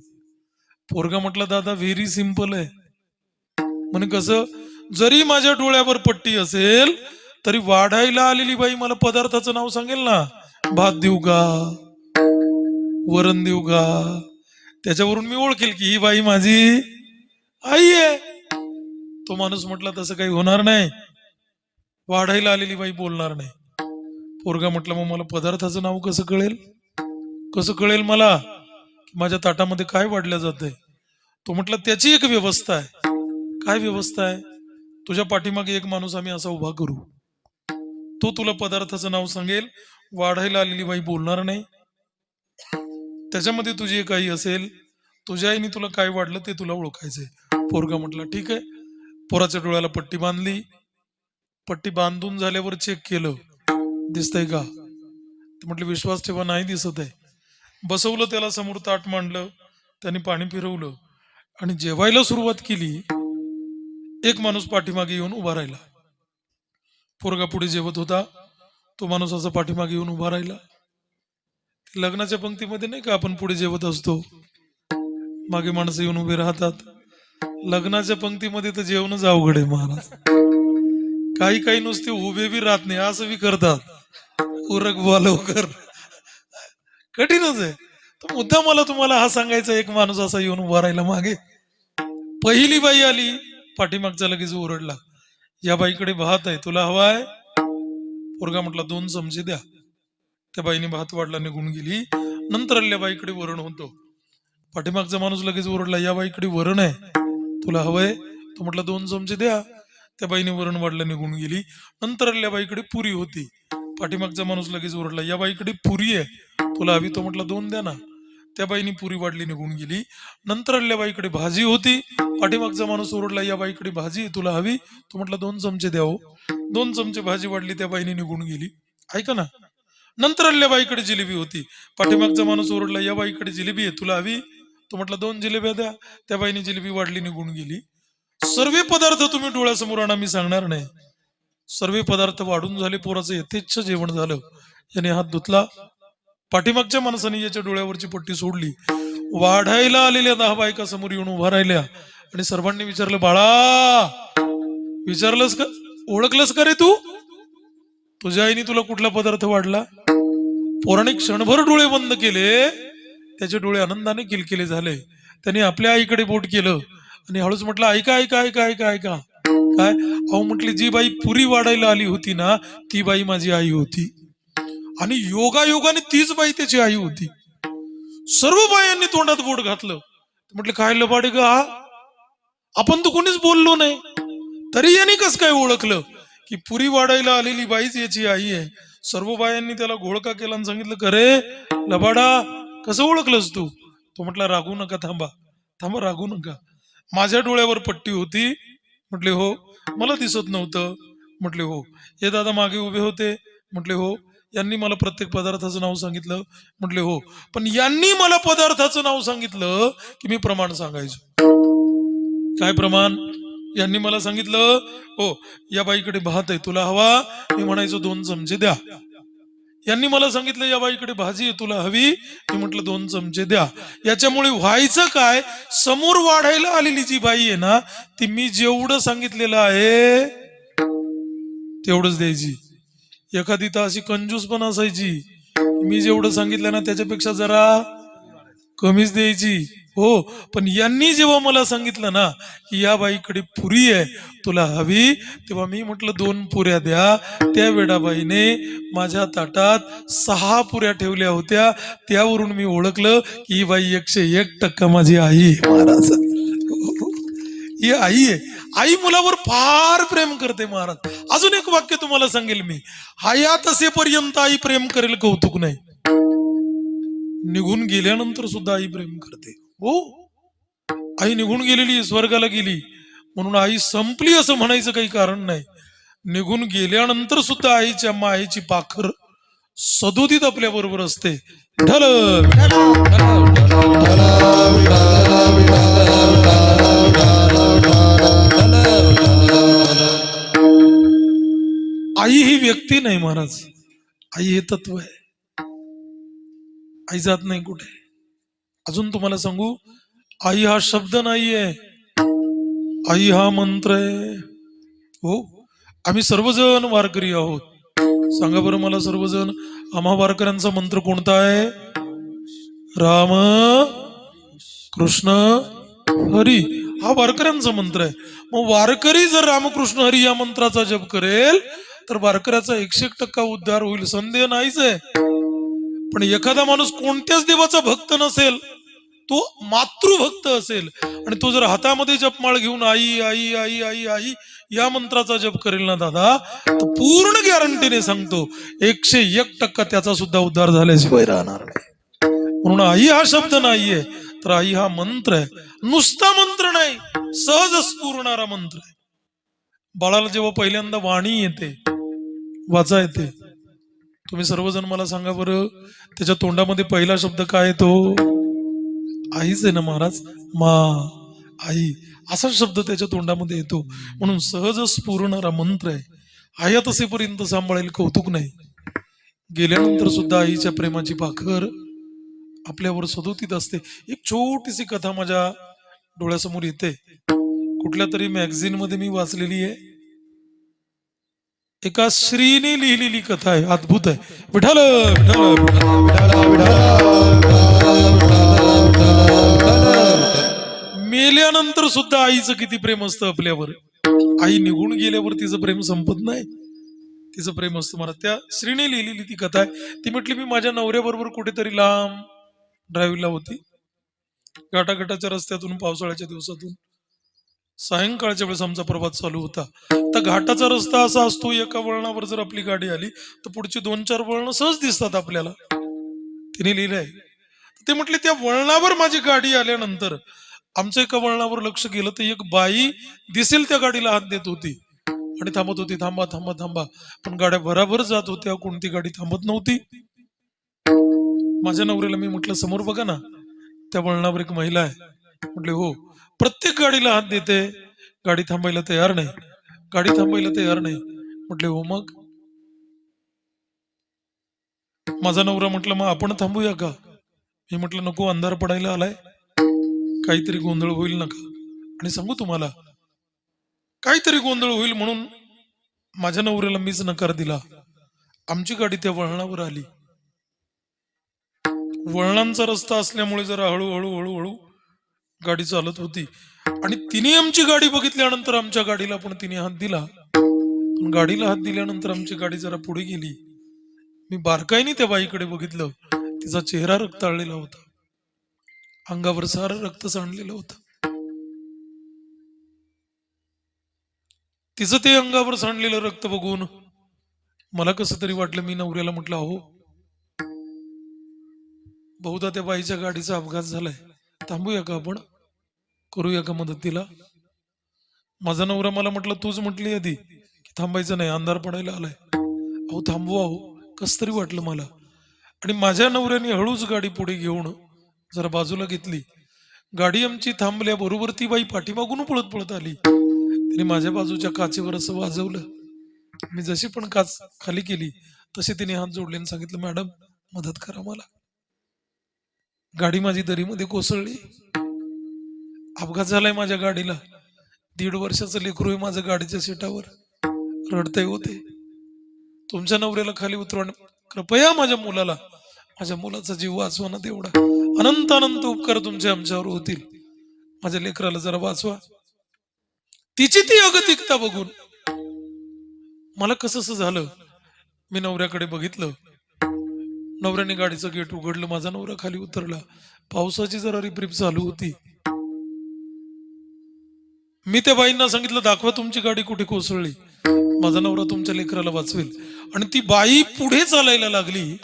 पोरगा म्हटला दादा व्हेरी सिंपल आहे. म्हणे कसं? जरी माझ्या डोळ्यावर पट्टी असेल तरी वाढायला आलेली बाई मला पदार्थाचं नाव सांगेल ना. भात देऊ का, वरण देऊ का, त्याच्यावरून मी ओळखेल की ही बाई माझी आई आहे. तो माणूस म्हटला तसं काही होणार नाही, वाढायला आलेली बाई बोलणार नाही. पोरगा म्हटलं मग मला पदार्थाचं नाव कसं कळेल? कसं कळेल मला माझ्या ताटामध्ये काय वाढलं जातंय? तो म्हटलं त्याची एक व्यवस्था आहे. काय व्यवस्था आहे? तुझ्या पाठीमागे एक माणूस आम्ही असा उभा करू, तो तुला पदार्थाचं नाव सांगेल, वाढायला आलेली बाई बोलणार नाही. त्याच्यामध्ये तुझी एक आई असेल, तुझ्या आईने तुला काय वाढलं ते तुला ओळखायचंय. पोरगा म्हटला ठीक आहे. पोराच्या डोळ्याला पट्टी बांधली. पट्टी बांधून झाल्यावर चेक केलं, दिसतंय का? म्हटलं विश्वास ठेवा नाही दिसत आहे. बसवलं त्याला समोर, ताट मांडलं, त्याने पाणी फिरवलं आणि जेवायला सुरुवात केली. एक माणूस पाठीमागे येऊन उभा राहिला. पोरगा पुढे जेवत होता, तो माणूस असा पाठीमागे येऊन उभा राहिला. लग्नाच्या पंक्तीमध्ये नाही का आपण पुढे जेवत असतो, मागे माणसं येऊन उभे राहतात. लग्नाच्या पंक्तीमध्ये तर जेवणच अवघड आहे महाराज. काही काही नुसते उभे बी राहत नाही, असं बी करतात. उरक बुवा लवकर, कठीणच आहे. तर मुद्दा मला तुम्हाला हा सांगायचा, एक माणूस असा येऊन उभा राहिला मागे. पहिली बाई आली, पाठीमागचा लगेच ओरडला, या बाईकडे भात आहे, तुला हवाय? पोरगा म्हटला 2 चमचे द्या. त्या बाईने भात वाढला, निघून गेली. नंतर आल्या बाईकडे वरण होतो. पाठीमागचा माणूस लगेच ओरडला, या बाईकडे वरण आहे, तुला हवंय? तो म्हटला 2 चमचे द्या. त्या बाईने वरण वाढलं, निघून गेली. नंतर आल्या बाईकडे पुरी होती. पाठीमागचा माणूस लगेच ओरडला, या बाईकडे पुरी आहे, तुला हवी? तो म्हटला 2 द्या ना. त्या बाईने पुरी वाढली, निघून गेली. नंतर आल्या बाईकडे भाजी होती. पाठीमागचा माणूस ओरडला, या बाईकडे भाजी आहे, तुला हवी? तो म्हटला 2 चमचे द्या. 2 चमचे भाजी वाढली, त्या बाईने निघून गेली. ऐका ना. नंतर आल्या बाईकडे जिलेबी होती. पाठीमागचा माणूस ओरडला, या बाईकडे जिलेबी आहे, तुला हवी? तो म्हटला 2 जिलेब्या द्या. त्या बाईने जिलेबी वाढली, निघून गेली. सर्व पदार्थ तुम्ही डोळ्यासमोर आणा, मी सांगणार नाही. सर्व पदार्थ वाढून झाले, पोराचं यथेच्छ जेवण झालं. याने हात धुतला. पाठीमागच्या माणसाने याच्या डोळ्यावरची पट्टी सोडली. वाढायला आलेल्या 10 बायका समोर येऊन उभा राहिल्या आणि सर्वांनी विचारलं, बाळा विचारलंस का, ओळखलंस का रे तू? तुझ्या आईने तुला कुठला पदार्थ वाढला? पोराने क्षणभर डोळे बंद केले. त्याचे डोळे आनंदाने किलकिले झाले. त्याने आपल्या आईकडे बोट केलं आणि हळूच म्हटलं, ऐका ऐका ऐका ऐका ऐका. काय? अहो म्हटली, जी बाई पुरी वाढायला आली होती ना, ती बाई माझी आई होती आणि योगायोगाने तीच बाई त्याची आई होती. सर्व बायांनी तोंडात बोट घातलं. म्हटलं काय लबाडे ग, आपण तर कोणीच बोललो नाही, तरी यांनी कस काय ओळखलं की पुरी वाढायला आलेली बाईच याची आई आहे? सर्व बायांनी त्याला घोळका केला आणि सांगितलं, करे लबाडा कसं ओळखलंस तू? तो म्हटला, रागू नका, थांबा थांबा, रागू नका. माझ्या डोळ्यावर पट्टी होती. म्हटले हो. मला दिसत नव्हतं. म्हटले हो. हे दादा मागे उभे होते. म्हटले हो. यांनी मला प्रत्येक पदार्थाचं नाव सांगितलं. म्हटले हो. पण यांनी मला पदार्थाचं नाव सांगितलं की मी प्रमाण सांगायचो. काय प्रमाण? यांनी मला सांगितलं, हो या बाईकडे भात आहे, तुला हवा? मी म्हणायचो 2 चमचे द्या. यांनी मला सांगितलं, या बाईकडे भाजी आहे, तुला हवी? मी म्हटलं 2 चमचे द्या. याच्यामुळे व्हायचं काय, समोर वाढायला आलेली जी बाई आहे ना, ती मी जेवढं सांगितलेलं आहे तेवढंच द्यायची. एखादी तर अशी कंजूस पण असायची, मी जेवढं सांगितलं ना त्याच्यापेक्षा जरा कमीच द्यायची. हो, पण यांनी जेव्हा मला सांगितलं ना की या बाईकडे पुरी आहे, तुला हवी? तेव्हा मी म्हटलं 2 पुऱ्या द्या. त्या वेडाबाईने माझ्या ताटात 6 पुऱ्या ठेवल्या होत्या. त्यावरून मी ओळखलं की ही बाई 101% माझी आई आहे महाराज. ही आई आहे. आई मुलावर फार प्रेम करते महाराज. अजून एक वाक्य तुम्हाला सांगेल मी, हयात असेपर्यंत आई प्रेम करेल, कौतुक नाही. निघून गेल्यानंतर सुद्धा आई प्रेम करते. हो, आई निघून गेलेली, स्वर्गाला गेली म्हणून आई संपली असं म्हणायचं काही कारण नाही. निघून गेल्यानंतर सुद्धा आईच्या मायेची पाखर सदोदित आपल्या बरोबर असते. विठ्ठल आई ही व्यक्ती नाही महाराज, आई हे तत्व आहे. आई जात नाही कुठे. अजून तुम्हाला सांगू, आई हा शब्द नाहीये, आई हा मंत्र आहे. हो, आम्ही सर्वजण वारकरी आहोत. सांगा बरं मला सर्वजण, आम्हा वारकऱ्यांचा मंत्र कोणता आहे? राम कृष्ण हरी, हा वारकऱ्यांचा मंत्र आहे. मग वारकरी जर रामकृष्ण हरी या मंत्राचा जप करेल तर वारकऱ्याचा 101% उद्धार होईल, संदेह नाहीच आहे. पण एखादा माणूस कोणत्याच देवाचा भक्त नसेल, तो मातृभक्त असेल आणि तो जर हातामध्ये जपमाळ घेऊन आई आई आई आई आई या मंत्राचा जप करेल ना दादा, तर पूर्ण गॅरंटीने सांगतो 101% त्याचा सुद्धा उद्धार झाल्याशिवाय राहणार नाही. म्हणून आई हा शब्द नाहीये, तर आई हा मंत्र आहे. नुसता मंत्र नाही, सहज स्फुरणारा मंत्र आहे. बाळाला जेव्हा पहिल्यांदा वाणी येते, वाचा येते, तुम्ही सर्वजण मला सांगा बरं, त्याच्या तोंडामध्ये पहिला शब्द काय येतो? आईच आहे ना महाराज. मा आई असा शब्द त्याच्या तोंडामध्ये येतो. म्हणून सहज स्फुरणारा मंत्र आहे. हयात असेपर्यंत सांभाळेल, कौतुक नाही. गेल्यानंतर सुद्धा आईच्या प्रेमाची पाखर आपल्यावर सदोतीत असते. एक छोटीशी कथा माझ्या डोळ्यासमोर येते. कुठल्या तरी मॅगझिन मध्ये मी वाचलेली आहे. एका स्त्रीने लिहिलेली कथा आहे, अद्भुत आहे. विठ्ठल मेल्यानंतर सुद्धा आईचं किती प्रेम असतं आपल्यावर. आई निघून गेल्यावर तिचं प्रेम संपत नाही, तिचं प्रेम असतं. मला त्या स्त्रीने लिहिलेली ती कथा आहे. ती म्हटली, मी माझ्या नवऱ्याबरोबर कुठेतरी लांब ड्राईव्हला होती. घाटाघाटाच्या रस्त्यातून पावसाळ्याच्या दिवसातून सायंकाळच्या वेळेस आमचा प्रवास चालू होता. तर घाटाचा रस्ता असा असतो, एका वळणावर जर आपली गाडी आली तर पुढची 2-4 वळणं सहज दिसतात आपल्याला. तिने लिहिलंय, ते म्हटले त्या वळणावर माझी गाडी आल्यानंतर आमचं एका वळणावर लक्ष गेलं तर एक बाई दिसेल त्या गाडीला हात देत होती आणि थांबत होती, थांबा थांबा थांबा. पण गाड्या भराभर जात होत्या, कोणती गाडी थांबत नव्हती. माझ्या नवऱ्याला मी म्हटलं, समोर बघा ना, त्या वळणावर एक महिला आहे. म्हटले हो, प्रत्येक गाडीला हात देते, गाडी थांबायला तयार नाही, गाडी थांबायला तयार नाही. म्हटले हो मग? माझा नवरा म्हटलं, मग आपण थांबूया का? मी म्हटलं नको, अंधार पडायला आलाय, काहीतरी गोंधळ होईल नका. आणि सांगू तुम्हाला, काहीतरी गोंधळ होईल म्हणून माझ्या नवऱ्याला मीच नकार दिला. आमची गाडी त्या वळणावर आली. वळणांचा रस्ता असल्यामुळे जरा हळूहळू हळूहळू गाडी चालत होती आणि तिने आमची गाडी बघितल्यानंतर आमच्या गाडीला पण तिने हात दिला. पण गाडीला हात दिल्यानंतर आमची गाडी जरा पुढे गेली. मी बारकाईने त्या बाईकडे बघितलं, तिचा चेहरा रक्ताळलेला होता, अंगावर सारं रक्त सांडलेलं होतं. तिचं ते अंगावर सांडलेलं रक्त बघून मला कसं तरी वाटलं. मी नवऱ्याला म्हटलं, अहो बहुधा त्या बाईच्या गाडीचा अपघात झालाय, थांबूया का आपण, करूया का मदत तिला? माझा नवरा मला म्हटलं, तूच म्हटली आधी की थांबायचं नाही, अंधार पडायला आलाय. अहो थांबू, अहो कस तरी वाटलं मला. आणि माझ्या नवऱ्याने हळूच गाडी पुढे घेऊन जरा बाजूला घेतली. गाडी आमची थांबल्याबरोबर ती बाई पाठीमागून पळत पळत आली तिने माझ्या बाजूच्या काचेवर असं वाजवलं. मी जशी पण काच खाली केली तशी तिने हात जोडले आणि सांगितलं, मॅडम मदत करा मला. गाडी माझी दरीमध्ये कोसळली. अपघात झालाय माझ्या गाडीला. 1.5 वर्षाचं लेकरू आहे माझं गाडीच्या सीटावर. रडतय होते. तुमच्या नवऱ्याला खाली उतरवा. कृपया माझ्या मुलाचा जीव वाचवा ना तेवढा. अनंत अनंत उपकार तुमचे आमच्यावर होतील. माझ्या लेकराला जरा वाचवा. तिची ती अगतिकता बघून मला कसं झालं. मी नवऱ्याकडे बघितलं. नवऱ्याने गाडीचं गेट उघडलं. माझा नवरा खाली उतरला. पावसाची जरा रिपरिप चालू होती. मी त्या बाईंना सांगितलं, दाखवा तुमची गाडी कुठे कोसळली. माझा नवरा तुमच्या लेकराला वाचवेल. आणि ती बाई पुढे चालायला लागली.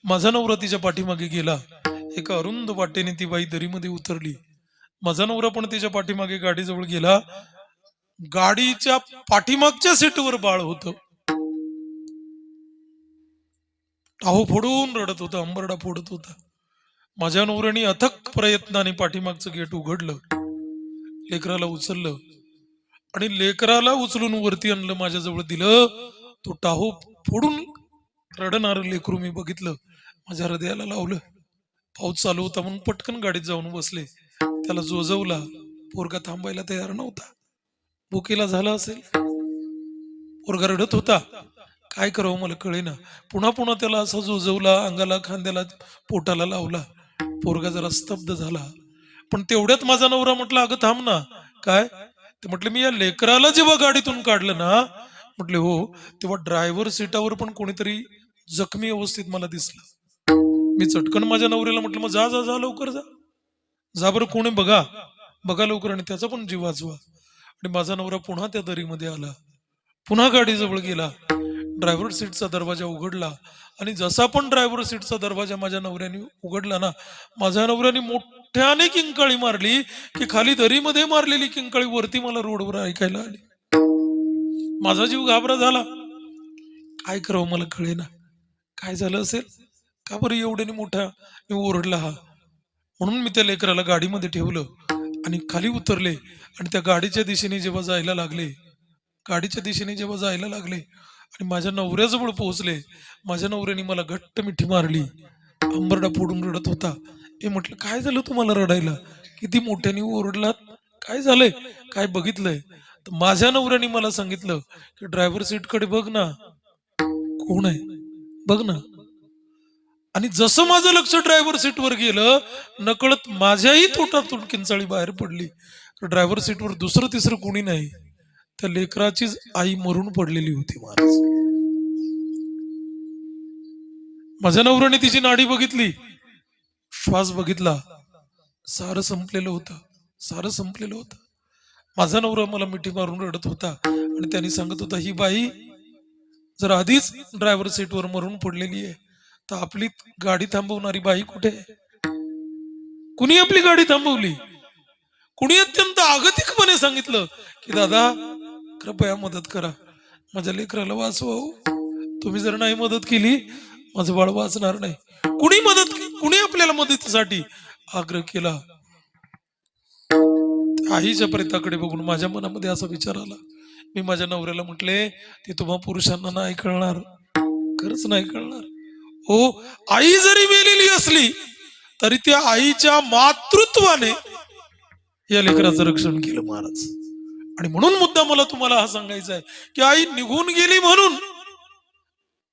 माझा नवरा तिच्या पाठीमागे गेला. एका अरुंद वाटेने ती बाई दरीमध्ये उतरली. माझा नवरा पण तिच्या पाठीमागे गाडीजवळ गेला. गाडीच्या पाठीमागच्या सीटवर बाळ होतं. टाहो फोडून रडत होता, अंबरडा फोडत होता. माझ्या नवऱ्याने अथक प्रयत्नाने पाठीमागचं गेट उघडलं. लेकराला उचललं आणि लेकराला उचलून वरती आणलं, माझ्याजवळ दिलं. तो टाहो फोडून रडणार लेकरू मी बघितलं. माझ्या हृदयाला लावलं. पाऊस चालू होता म्हणून पटकन गाडीत जाऊन बसले. त्याला जोजवला. पोरगा थांबायला तयार नव्हता. भुकेला झाला असेल. पोरगा रडत होता. काय करावं मला कळेना. पुन्हा पुन्हा त्याला असा जोजवला. अंगाला, खांद्याला, पोटाला लावला. पोरगा जरा स्तब्ध झाला. पण तेवढ्यात माझा नवरा म्हटला, अगं थांब ना. काय ते म्हटले, मी या लेकराला जेव्हा गाडीतून काढलं ना, म्हटले हो, तेव्हा ड्रायव्हर सीटावर पण कोणीतरी जखमी अवस्थेत मला दिसलं. मी चटकन माझ्या नवऱ्याला म्हटलं, मग जा जा जा लवकर जा बरं, कोणी बघा लवकर आणि त्याचा पण जीव वाचवा. आणि माझा नवरा पुन्हा त्या दरीमध्ये आला. पुन्हा गाडीजवळ गेला. ड्रायव्हर सीटचा दरवाजा उघडला. आणि जसा पण ड्रायव्हर सीटचा दरवाजा माझ्या नवऱ्याने उघडला ना, माझ्या नवऱ्याने मोठ्याने किंकाळी मारली की खाली दरीमध्ये मारलेली किंकाळी वरती मला रोडवर ऐकायला आली. माझा जीव घाबरा झाला. काय करावं मला कळेना. काय झालं असेल. का बरं एवढ्याने मोठा ओरडला हा. म्हणून मी त्या लेकराला गाडीमध्ये ठेवलं आणि खाली उतरले. आणि त्या गाडीच्या दिशेने जेव्हा जायला लागले आणि माझ्या नवऱ्याजवळ पोहोचले, माझ्या नवऱ्याने मला घट्ट मिठी मारली. अंबरडा फोडून रडत होता. हे म्हटलं, काय झालं तुम्हाला रडायला. किती मोठ्याने ओरडलात. काय झालंय. काय बघितलंय. तर माझ्या नवऱ्याने मला सांगितलं की ड्रायव्हर सीट कडे बघ ना, कोण आहे बघ ना. आणि जसं माझं लक्ष ड्रायव्हर सीटवर गेलं, नकळत माझ्याही तोटातून किंचाळी बाहेर पडली. ड्रायव्हर सीटवर दुसरं तिसरं कोणी नाही, त्या लेकराचीच आई मरून पडलेली होती महाराज. माझ्या नवऱ्याने तिची नाडी बघितली, श्वास बघितला. सारं संपलेलं होतं. माझा नवरा मला मिठी मारून रडत होता आणि त्यांनी सांगत होता, ही बाई जर आधीच ड्रायव्हर सीटवर मरून पडलेली आहे, तर आपली गाडी थांबवणारी बाई कुठे आहे. कुणी आपली गाडी थांबवली. कुणी अत्यंत आगतिकपणे सांगितलं की दादा कृपया मदत करा, माझ्या लेकराला वाचवा. तुम्ही जर नाही मदत केली, माझं बाळ वाचणार नाही. कुणी आपल्याला मदतीसाठी आग्रह केला. आईच्या प्रेताकडे बघून माझ्या मनामध्ये असा विचार आला. मी माझ्या नवऱ्याला म्हटले, ते तुम्हा पुरुषांना नाही कळणार, खरंच नाही कळणार. हो, आई जरी मेलेली असली तरी त्या आईच्या मातृत्वाने या लेकराचं रक्षण केलं महाराज. आणि म्हणून मुद्दा मला तुम्हाला हा सांगायचा आहे की आई निघून गेली म्हणून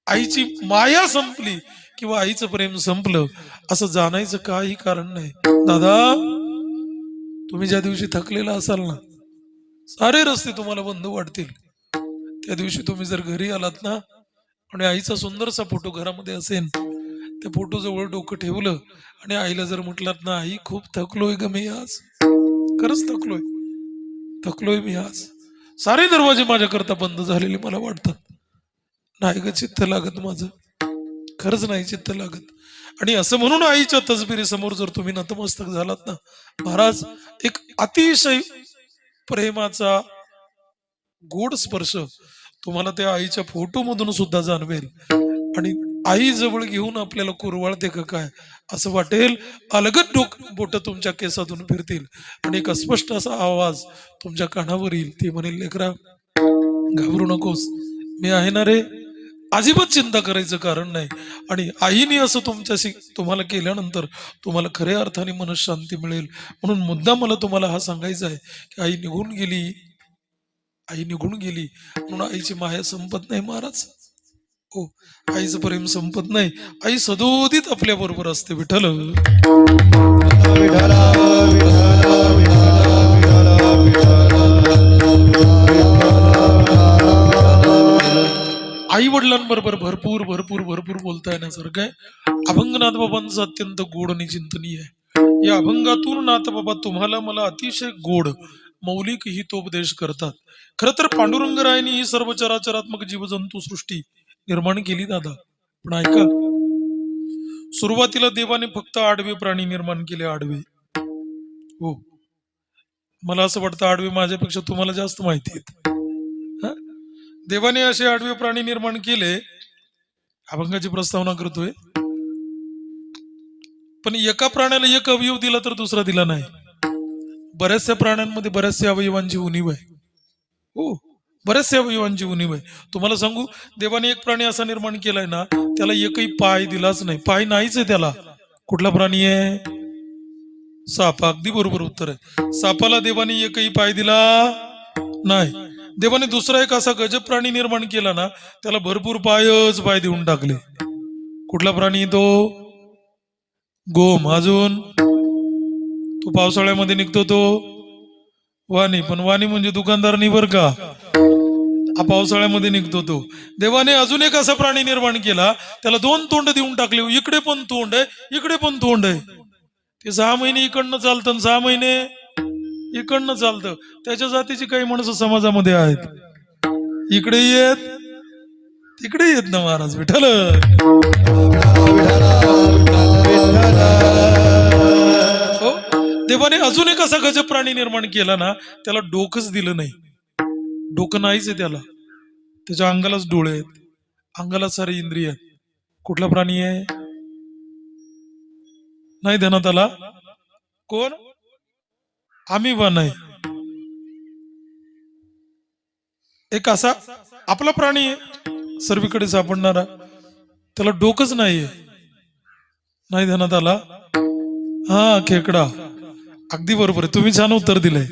आईची माया संपली किंवा आईचं प्रेम संपलं असं जाणायचं काही कारण नाही. दादा, तुम्ही ज्या दिवशी थकलेला असाल ना, सारे रस्ते तुम्हाला बंद वाटतील. त्या दिवशी तुम्ही जर घरी आलात ना आणि आईचा सुंदरसा फोटो घरामध्ये असेल, त्या फोटो जवळ डोकं ठेवलं आणि आईला जर म्हटलात ना, आई खूप थकलोय ग मी आज, खरंच थकलोय मी आज, सारे दरवाजे माझ्याकरता बंद झालेले मला वाटतात. नाही ग चित्त लागत माझं, खरंच नाही चित्त लागत. आणि असं म्हणून आईच्या तसबिरी समोर जर तुम्ही नतमस्तक झालात ना महाराज, एक अतिशय प्रेमाचा गोड स्पर्श तुम्हाला त्या आईच्या फोटो मधून सुद्धा जाणवेल. आणि आई जवळ घेऊन आपल्याला कुरवाळते का काय असं वाटेल अलगद बोट तुमच्या केसातून फिरतील आणि एक अस्पष्ट असा आवाज तुमच्या कानावर येईल. ते म्हणेल, लेकरा घाबरू नकोस, मी आहे ना रे, अजिबात चिंता करायचं कारण नाही. आणि आईने असं तुम्हाला केल्यानंतर तुम्हाला खऱ्या अर्थाने मनशांती मिळेल. म्हणून मुद्दा मला तुम्हाला हा सांगायचा आहे की आई निघून गेली, आई निघून गेली म्हणून आईची माया संपत नाही महाराज. हो, आईचं प्रेम संपत नाही. आई सदोदित आपल्या बरोबर असते. विठ्ठल विठ्ठला आई वडिलांबरोबर भरपूर भरपूर भरपूर बोलता येण्यासारखं आहे. अभंगनाथ बाबांचं अत्यंत गोड आणि चिंतनीय आहे. या अभंगातून नाथ बाबा तुम्हाला मला अतिशय गोड मौलिक हितोपदेश करतात. खर तर पांडुरंगरायांनी ही सर्व चराचरात्मक जीवजंतू सृष्टी निर्माण केली दादा. पण ऐका, सुरुवातीला देवाने फक्त आडवे प्राणी निर्माण केले. आडवे, हो, मला असं वाटतं आडवे माझ्यापेक्षा तुम्हाला जास्त माहिती आहेत. हा? देवाने असे आडवे प्राणी निर्माण केले. अभंगाची प्रस्तावना करतोय. पण एका प्राण्याला एक अवयव दिला तर दुसरा दिला नाही. बऱ्याचशा प्राण्यांमध्ये बऱ्याचशा अवयवांची उणीव आहे. हो, बऱ्याचशा अवयवांची उणीव आहे. तुम्हाला सांगू, देवाने एक प्राणी असा निर्माण केलाय ना, त्याला एकही पाय दिलाच नाही. पाय नाहीच आहे त्याला. कुठला प्राणी आहे? साप. अगदी बरोबर उत्तर आहे. सापाला देवाने एकही पाय दिला नाही. देवाने दुसरा एक असा गजब प्राणी निर्माण केला ना, त्याला भरपूर पाय देऊन टाकले. कुठला प्राणी तो? गोम. अजून तो पावसाळ्यामध्ये निघतो तो वाणी. पण वाणी म्हणजे दुकानदार नाही बर का, हा पावसाळ्यामध्ये निघतो तो. देवाने अजून एक असा प्राणी निर्माण केला, त्याला दोन तोंड देऊन टाकले. इकडे पण तोंड आहे, इकडे पण तोंड आहे. ते 6 महिने इकडनं चालतं आणि 6 महिने इकडनं चालतं. त्याच्या जातीची काही माणसं समाजामध्ये आहेत, इकडे येत तिकडे येत ना महाराज. विठ्ठल हो, देवाने अजून एक असा गजब प्राणी निर्माण केला ना, त्याला डोकंच दिलं नाही. डोकं नाहीच आहे त्याला. त्याच्या अंगालाच डोळे आहेत, अंगाला सारे इंद्रिय आहेत. कुठला प्राणी आहे? नाही ध्यानात आला? कोण? अमिबा नाही. एक असा आपला प्राणी आहे सर्वीकडे सापडणारा, त्याला डोकंच नाहीये. नाही ध्यानात आला? हा, खेकडा. अगदी बरोबर आहे, तुम्ही छान उत्तर दिलंय.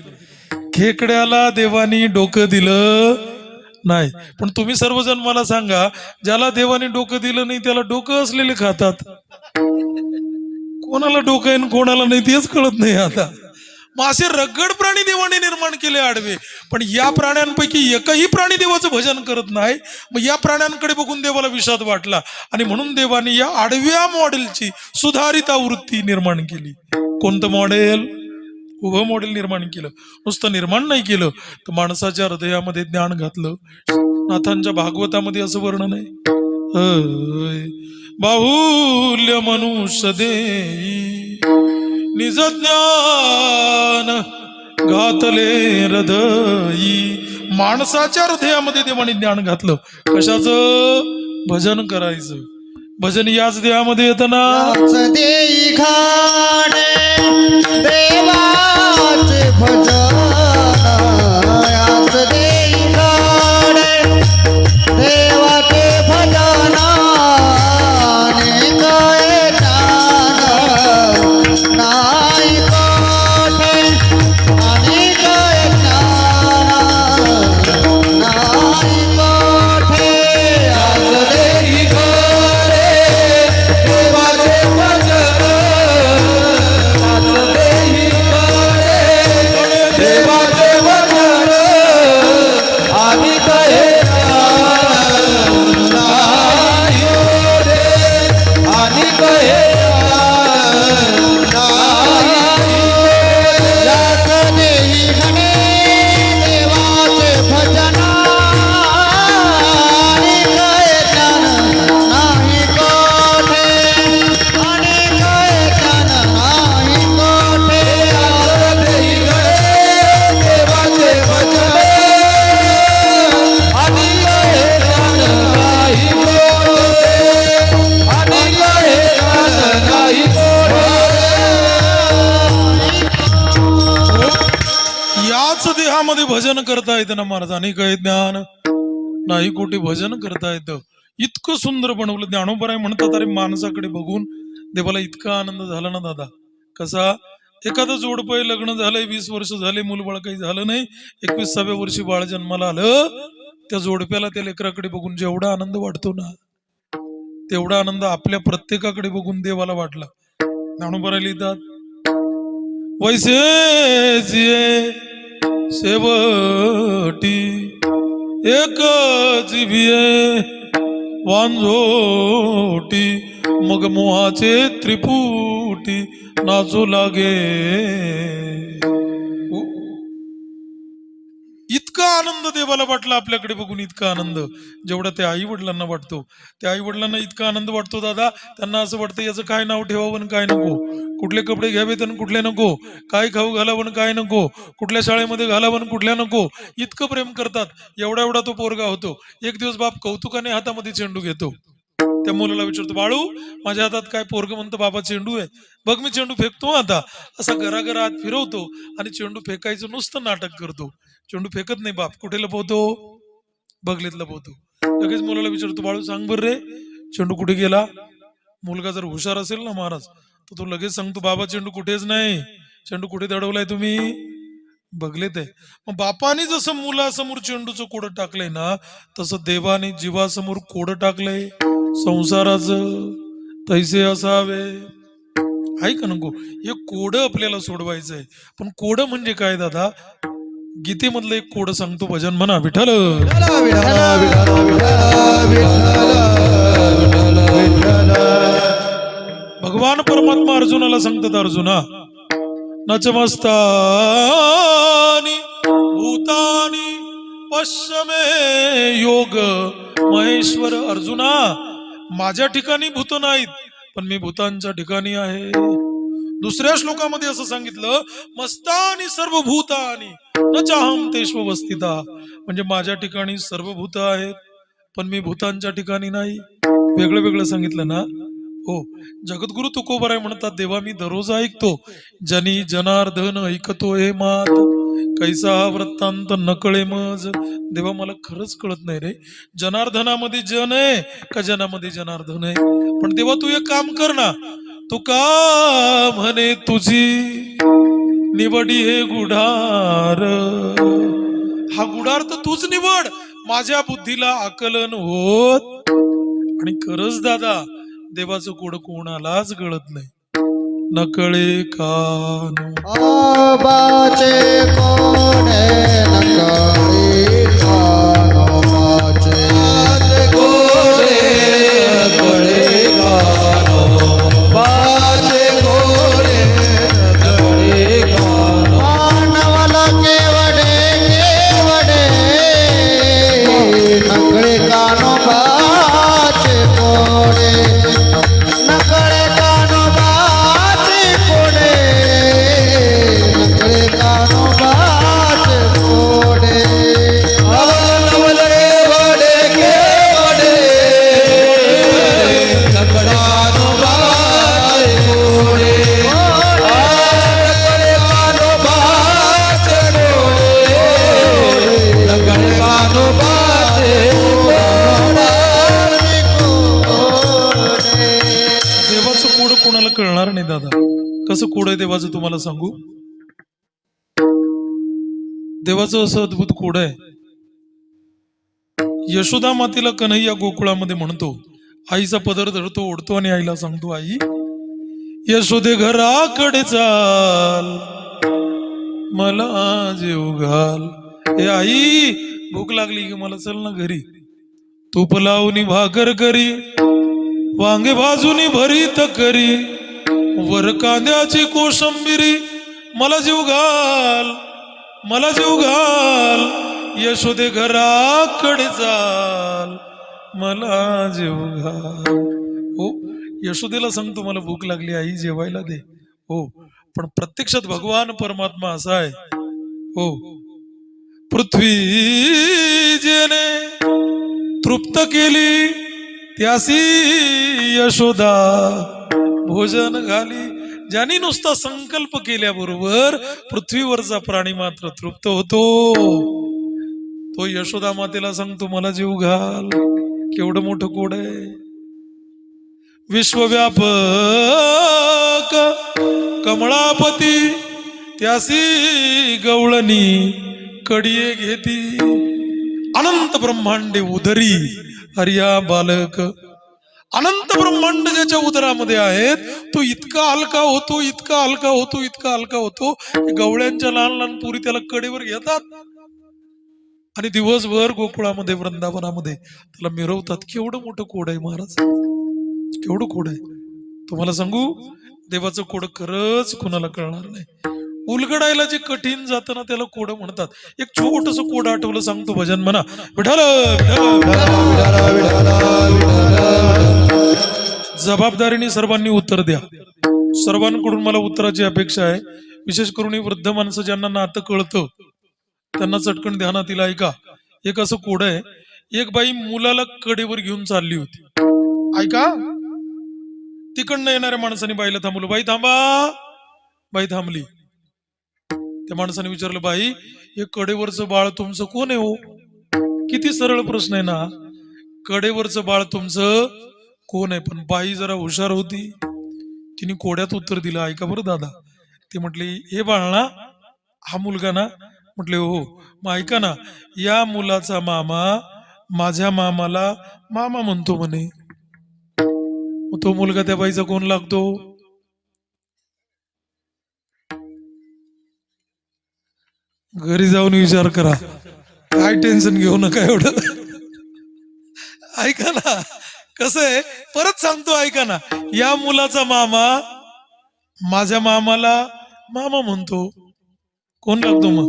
खेकड्याला देवानी डोकं दिलं नाही. पण तुम्ही सर्वजण मला सांगा, ज्याला देवाने डोकं दिलं नाही त्याला डोकं असलेले खातात. कोणाला डोकं आहे कोणाला नाही तेच कळत नाही आता. मग असे रगड प्राणी देवाने निर्माण केले आडवे. पण या प्राण्यांपैकी एकही प्राणी देवाचं भजन करत नाही. मग या प्राण्यांकडे बघून देवाला विषाद वाटला आणि म्हणून देवाने या आडव्या मॉडेलची सुधारित आवृत्ती निर्माण केली. कोणतं मॉडेल? उभं मॉडेल निर्माण केलं. नुसतं निर्माण नाही केलं तर माणसाच्या हृदयामध्ये ज्ञान घातलं. नाथांच्या भागवतामध्ये असं वर्णन आहे, बाहुल्य मनुष्य देई निज ज्ञान घातले हृदयी. माणसाच्या हृदयामध्ये देवाने ज्ञान घातलं. कशाचं? भजन करायचं. भजन याच देहामध्ये येतं ना. देई खाणे देवाचे भजन, याच देई खाणे देवाचे भजन, काय ज्ञान नाही कोठे, आणि काय ज्ञान नाही कोठे. याच देई खाणे देवाचे भजन, याच देहामध्ये भजन करता येतं ना महाराज, आणि काय ज्ञान नाही कोटी भजन करता येतं. इतकं सुंदर बनवलं. ज्ञानोबराय म्हणतात, अरे माणसाकडे बघून देवाला इतका आनंद झाला ना दादा. कसा? एखादं जोडपं लग्न झालंय, 20 वर्ष झाले, मूलबाळ काही झालं नाही, 21व्या वर्षी बाळ जन्माला आलं, त्या जोडप्याला त्या लेकराकडे बघून जेवढा आनंद वाटतो ना, तेवढा आनंद आपल्या प्रत्येकाकडे बघून देवाला वाटला. ज्ञानोबराय लिहितात, वैसे जिये शेवटी एक जिभिये वांझोटी, मग मोहाचे त्रिपुटी नाचू लागे. इतका आनंद देवाला वाटला आपल्याकडे बघून, इतका आनंद जेवढा त्या आई वडिलांना वाटतो. त्या आई वडिलांना इतका आनंद वाटतो दादा, त्यांना असं वाटतं याचं काय नाव ठेवावं आणि काय नको, कुठले कपडे घ्यावेत आणि कुठले नको, काय खाऊ घालावं आणि काय नको, कुठल्या शाळेमध्ये घालावं आणि कुठल्या नको. इतकं प्रेम करतात. एवढा एवढा तो पोरगा होतो. एक दिवस बाप कौतुकाने हातामध्ये चेंडू घेतो. त्या मुलाला विचारतो, बाळू माझ्या हातात काय? पोरग म्हणतं, बाबा चेंडू आहे, बघ मी चेंडू फेकतो आता. असा घराघरा हात फिरवतो आणि चेंडू फेकायचं नुसतं नाटक करतो. चेंडू फेकत नाही बाप. कुठे लपवतो? बगलीत लपवतो. लगेच मुलाला विचारतो, बाळू सांग बर रे, चेंडू कुठे गेला? मुलगा जर हुशार असेल ना महाराज, तर तो लगेच सांगतो, बाबा चेंडू कुठेच नाही. चेंडू कुठे दडवलाय तुम्ही? बघलेत आहे. मग बापाने जसं मुलासमोर चेंडूचं कोडं टाकलंय ना, तसं देवाने जीवासमोर कोडं टाकलंय संसाराचं. तैसे असावे. आहे का नको? हे कोडं आपल्याला सोडवायचं आहे. पण कोडं म्हणजे काय दादा? गीतेमधलं एक कोडं सांगतो, भजन म्हणा, विठ्ठल विठ्ठल विठ्ठल विठ्ठल विठ्ठल. भगवान परमात्मा अर्जुनाला सांगतात, अर्जुना नचमस्तानी भूतानी पश्चिमे योग महेश्वर. अर्जुना माझ्या ठिकाणी भूत नाहीत, पण मी भूतांच्या ठिकाणी आहे. दुसऱ्या श्लोकामध्ये असं सांगितलं, मस्तानी सर्व भूतानी न चाहम तेष्वस्थिता. म्हणजे माझ्या ठिकाणी सर्व भूत आहेत, पण मी भूतांच्या ठिकाणी नाही. वेगळं वेगळं सांगितलं ना. हो, जगद्गुरु तुकोबराय म्हणतात, देवा मी दररोज ऐकतो, जनी जनार्दन ऐकतो हे मात, कैसा वृत्तांत नकळे मज. देवा मला खरंच कळत नाही रे, जनार्दनामध्ये जन आहे का जनामध्ये जनार्दन आहे. पण देवा तू एक काम कर ना, तू का म्हणे तुझी निवडी हे गुढार. हा गुढार तर तूच निवड, माझ्या बुद्धीला आकलन होत. आणि खरंच दादा, देवाचं कोड कोणालाच कळत नाही. नकळे कानो बाचे कोणे नकळे कानो बाचे कोणे नकळे कानो बाचे कोणे नकळे कानो. मानवाला केवडे केवडे नकळे कानो बाचे कोणे नकळे कानो बाचे कोणे नकळे कानो बाचे कोणे. नवले वडे केवडे नकळे कानो बाचे कोणे नकळे कानो बाचे कोणे नकळे कानो बाचे कोणे. देवाचं कोड कोणाला कळणार नाही दादा. कसं कोड आहे देवाचं तुम्हाला सांगू. देवाचं असं अद्भुत कोड आहे. यशोदा मातेला कन्हैया गोकुळामध्ये म्हणतो, आईचा पदर धरतो, ओढतो आणि आईला सांगतो, आई यशोदे घराकडे चाल, मला जेव घाल. ए आई भूक लागली की मला चल ना घरी, तूप लावणी भाकर करी, वांगे भाजूनी भरीत करी, वर कांद्याची कोशंबिरी, मला जीव घाल, मला जीव घाल. यशोदे घराकडे चाल, मला जीव घाल. हो, यशोदेला सांगतो मला भूक लागली आई जेवायला दे. हो, पण प्रत्यक्षात भगवान परमात्मा असा आहे. हो, पृथ्वी जेने तृप्त केली त्यासी यशोदा भोजन घाली. ज्यांनी नुसता संकल्प केल्याबरोबर पृथ्वीवरचा प्राणी मात्र तृप्त होतो. तो यशोदा मातेला सांगतो मला जीव घाल. केवढं मोठं कोड आहे. विश्वव्यापक कमळापती त्यासी गवळणी कडिये घेती. अनंत ब्रह्मांडे उदरी हरिया बालक. अनंत ब्रह्मांड ज्याच्या उदरामध्ये आहेत तो इतका हलका होतो, इतका हलका होतो, इतका हलका होतो की गवळ्यांच्या लहान लहान पुरी त्याला कडेवर घेतात आणि दिवसभर गोकुळामध्ये वृंदावनामध्ये त्याला मिरवतात. केवढं मोठं कोड आहे महाराज, केवढं कोड आहे. तुम्हाला सांगू देवाचं कोड खरंच कुणाला कळणार नाही. उलगडायला जे कठीण जातं ना त्याला कोड म्हणतात. एक छोटस कोड आठवलं सांगतो, भजन म्हणा. विठाल जबाबदारीने सर्वांनी उत्तर द्या. सर्वांकडून मला उत्तराची अपेक्षा आहे. विशेष करून ही वृद्ध माणसं ज्यांना नातं कळतं त्यांना चटकन ध्यानात येईल. ऐका, एक असं कोड आहे. एक बाई मुलाला कडेवर घेऊन चालली होती. ऐका, तिकडनं येणाऱ्या माणसाने बाईला थांबवलं. बाई थांबा. बाई थांबली. त्या माणसाने विचारलं, बाई हे कडेवरचं बाळ तुमचं कोण आहे हो? किती सरळ प्रश्न आहे ना. कडेवरचं बाळ तुमचं कोण आहे? पण बाई जरा हुशार होती, तिने कोड्यात उत्तर दिलं. ऐका बरं दादा. ती म्हटली, हे बाळ ना, हा मुलगा ना? म्हटले हो. मग ऐका ना, या मुलाचा मामा माझ्या मामाला मामा म्हणतो म्हणे. मग तो मुलगा त्या बाईचा कोण लागतो? घरी जाऊन विचार करा, काय टेन्शन घेऊ नका एवढं. ऐका ना, कसं आहे, परत सांगतो ऐका ना. या मुलाचा मामा माझ्या मामाला मामा म्हणतो. कोण लागतो मग?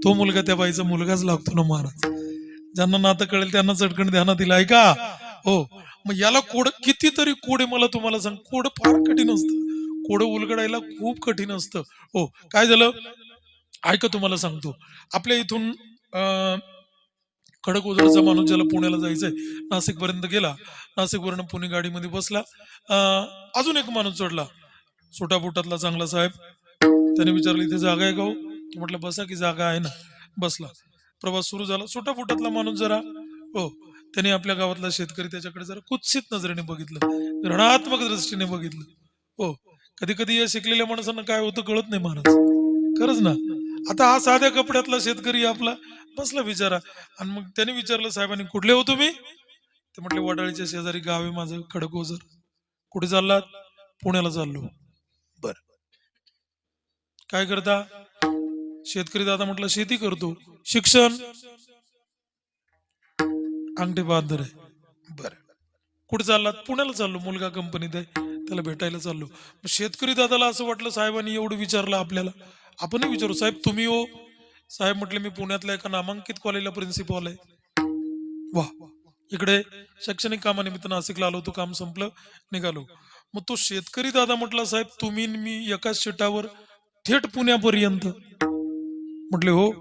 तो मुलगा त्या बाईचा मुलगाच लागतो ना महाराज. ज्यांना नातं कळेल त्यांना चटकन ध्यानात येईल. ऐका हो. मग याला कोड कितीतरी कोडे मला तुम्हाला सांग. कोड फार कठीण असतं. कोड उलगडायला खूप कठीण असतं. हो, काय झालं ऐका तुम्हाला सांगतो. आपल्या इथून खडकवासलाचा माणूस ज्याला पुण्याला जायचंय, नाशिक पर्यंत गेला. नाशिक वरून पुणे गाडीमध्ये बसला. अजून एक माणूस चढला, सोटापोटातला चांगला साहेब. त्याने विचारलं, इथे जागा आहे का हो? म्हटलं बसा की, जागा आहे ना. बसला. प्रवास सुरू झाला. सोटापोटातला माणूस जरा हो, त्याने आपल्या गावातला शेतकरी त्याच्याकडे जरा कुत्सित नजरेने बघितलं, ऋणात्मक दृष्टीने बघितलं. हो, कधी कधी या शिकलेल्या माणसांना काय होतं कळत नाही महाराज, खरंच ना. आता हा साध्या कपड्यातला शेतकरी आपला बसला बिचारा. आणि मग त्याने विचारलं, साहेबांनी कुठले हो तुम्ही? ते म्हटले, वडाळीच्या शेजारी गाव आहे माझं, खडकवासला. कुठे चाललात? पुण्याला चाललो. बर, काय करता? शेतकरी दादा. म्हटलं शेती करतो. शिक्षण? अंगठे बहादर आहे. बर, कुठे चाललात? पुण्याला चाललो, मुलगा कंपनीत आहे, त्याला भेटायला चाललो. शेतकरी दादाला असं वाटलं साहेबांनी एवढं विचारलं आपल्याला, आपणही विचारू. साहेब तुम्ही हो? साहेब म्हटले, मी पुण्यातल्या एका नामांकित कॉलेजला प्रिन्सिपॉल आहे. वा. इकडे शैक्षणिक कामानिमित्त नाशिकला आलो होतो, काम संपलं, निघालो. मग तो शेतकरी दादा म्हटला, साहेब तुम्ही मी एकाच शीटावर थेट पुण्यापर्यंत? म्हटले हो,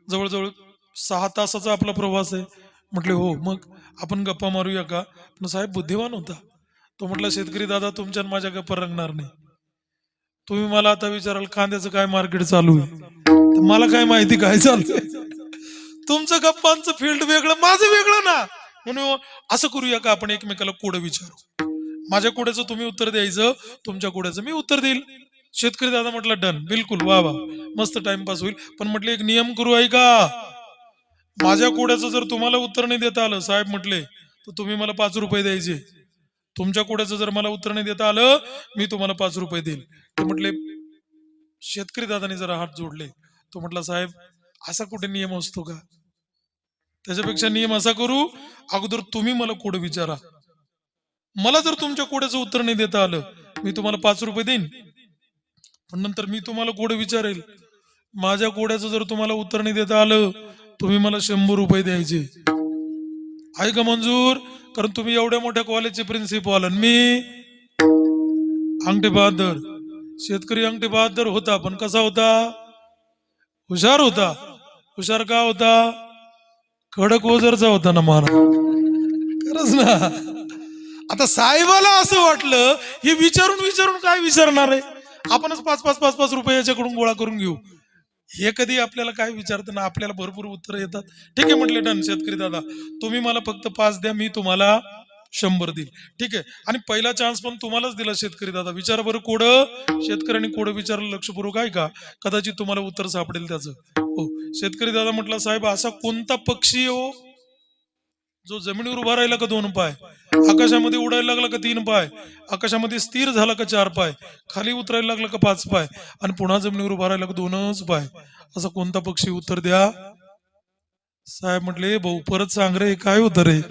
जवळजवळ 6 तासाचा आपला प्रवास आहे. म्हटले हो, मग आपण गप्पा मारूया का? पण साहेब बुद्धिवान होता. तो म्हटला, शेतकरी दादा तुमच्या माझ्या गप्पा रंगणार नाही. तुम्ही मला आता विचाराल कांद्याचं काय मार्केट चालू आहे, तर मला काय माहिती काय चालू आहे. तुमचं गप्पांचं फील्ड वेगळं, माझं वेगळं ना. म्हणून असं करूया का, आपण एकमेकाला कोड विचारू. माझ्या कोड्याचं तुम्ही उत्तर द्यायचं, तुमच्या कोड्याचं मी उत्तर देईल. शेतकरी दादा म्हटला, डन, बिलकुल, वा वा, मस्त टाइमपास होईल. पण म्हटले एक नियम करू आहे का, माझ्या कोड्याचं जर तुम्हाला उत्तर नाही देता आलं, साहेब म्हटले, तर तुम्ही मला 5 रुपये द्यायचे. तुमच्या कोड्याचं जर मला उत्तर नाही देता आलं, मी तुम्हाला 5 रुपये देईल. ते म्हटले, शेतकरी दादाने जरा हात जोडले. तो म्हटला, साहेब असा कुठे नियम असतो का? त्याच्यापेक्षा नियम असा करू, अगोदर तुम्ही मला कोड विचारा. मला जर तुमच्या कोड्याचं उत्तर नाही देता आलं, मी तुम्हाला 5 रुपये देईन. पण नंतर मी तुम्हाला कोड विचारेल, माझ्या कोड्याचं जर तुम्हाला उत्तर नाही देता आलं, तुम्ही मला 100 रुपये द्यायचे. आहे का मंजूर? कारण तुम्ही एवढ्या मोठ्या कॉलेजचे प्रिन्सिपॉल आणि मी अंगठे बहादर. शेतकरी अंगठे बहादर होता, पण कसा होता? हुशार होता. हुशार का होता? खडक वजरचा होता ना महाराज, खरंच ना. आता साहेबाला असं वाटलं हे विचारून विचारून काय विचारणार आहे, आपणच 5-5 रुपये याच्याकडून गोळा करून घेऊ. हे कधी आपल्याला काय विचारतं ना, आपल्याला भरपूर उत्तर येतात. ठीक आहे म्हटले, डन शेतकरी दादा, तुम्ही मला फक्त 5 द्या, मी तुम्हाला 100 देईल. ठीक आहे. आणि पहिला चान्स पण तुम्हालाच दिला शेतकरी दादा. विचारा बरं कोड. शेतकऱ्यांनी कोड विचारलं लक्षपूर्वक आहे का? कदाचित तुम्हाला उत्तर सापडेल त्याचं. हो. शेतकरी दादा म्हटला, साहेब असा कोणता पक्षी आहे हो जो जमिनीवर उभा राहिला का 2 पाय, आकाशामध्ये उडायला लागला का 3 पाय, आकाशामध्ये स्थिर झाला का 4 पाय, खाली उतरायला लागला का 5 पाय, आणि पुन्हा जमिनीवर उभा राहिला का 2च पाय? असा कोणता पक्षी? उत्तर द्या. साहेब म्हटले, भाऊ परत सांग रे, काय उत्तर आहे?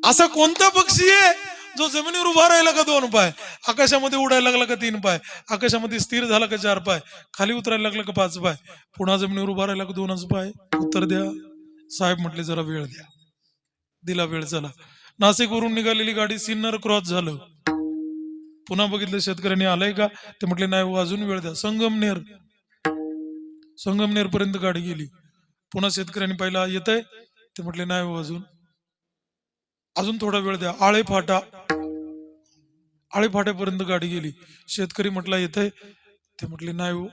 असा कोणता पक्षी आहे जो जमिनीवर उभा राहिला का 2 पाय, आकाशामध्ये उडायला लागला का 3 पाय, आकाशामध्ये स्थिर झाला का 4 पाय, खाली उतरायला लागला का 5 पाय, पुन्हा जमिनीवर उभा राहिला का 2च पाय? उत्तर द्या. साहेब म्हटले, जरा वेळ द्या. दिला वेळ. चला, नाशिकवरून निघालेली गाडी सिन्नर क्रॉस झालं. पुन्हा बघितलं शेतकऱ्यांनी, आलंय का? ते म्हटले, नाही हो, अजून वेळ द्या. संगमनेर पर्यंत गाडी गेली. पुन्हा शेतकऱ्यांनी पाहिला, येतंय? ते म्हटले, नाही हो, अजून थोडा वेळ द्या. आळेफाट्यापर्यंत गाडी गेली. शेतकरी म्हटला, येतंय? ते म्हटले, नाही हो.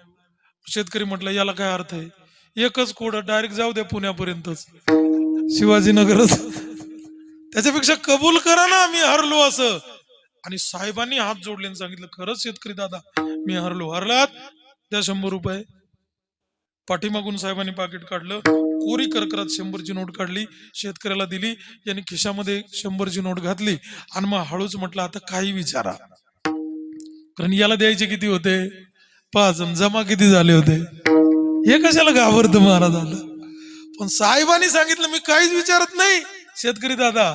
शेतकरी म्हटला, याला काय अर्थ आहे? एकच कोड, डायरेक्ट जाऊ द्या पुण्यापर्यंतच, शिवाजीनगरच. त्याच्यापेक्षा कबूल करा ना मी हरलो असं. आणि साहेबांनी हात जोडले आणि सांगितलं, खरंच शेतकरी दादा, मी हरलो. हरलात? द्या 100 रुपये. पाठीमागून साहेबांनी पाकिट काढलं, कोरी करकरात 100ची नोट काढली, शेतकऱ्याला दिली. यांनी खिशामध्ये 100ची नोट घातली आणि मग हळूच म्हटलं, आता काही विचारा, कारण याला द्यायचे किती होते? 5. जमा किती झाले होते? हे कशाला घाबरत महाराजांना? पण साहेबांनी सांगितलं, मी काहीच विचारत नाही शेतकरी दादा,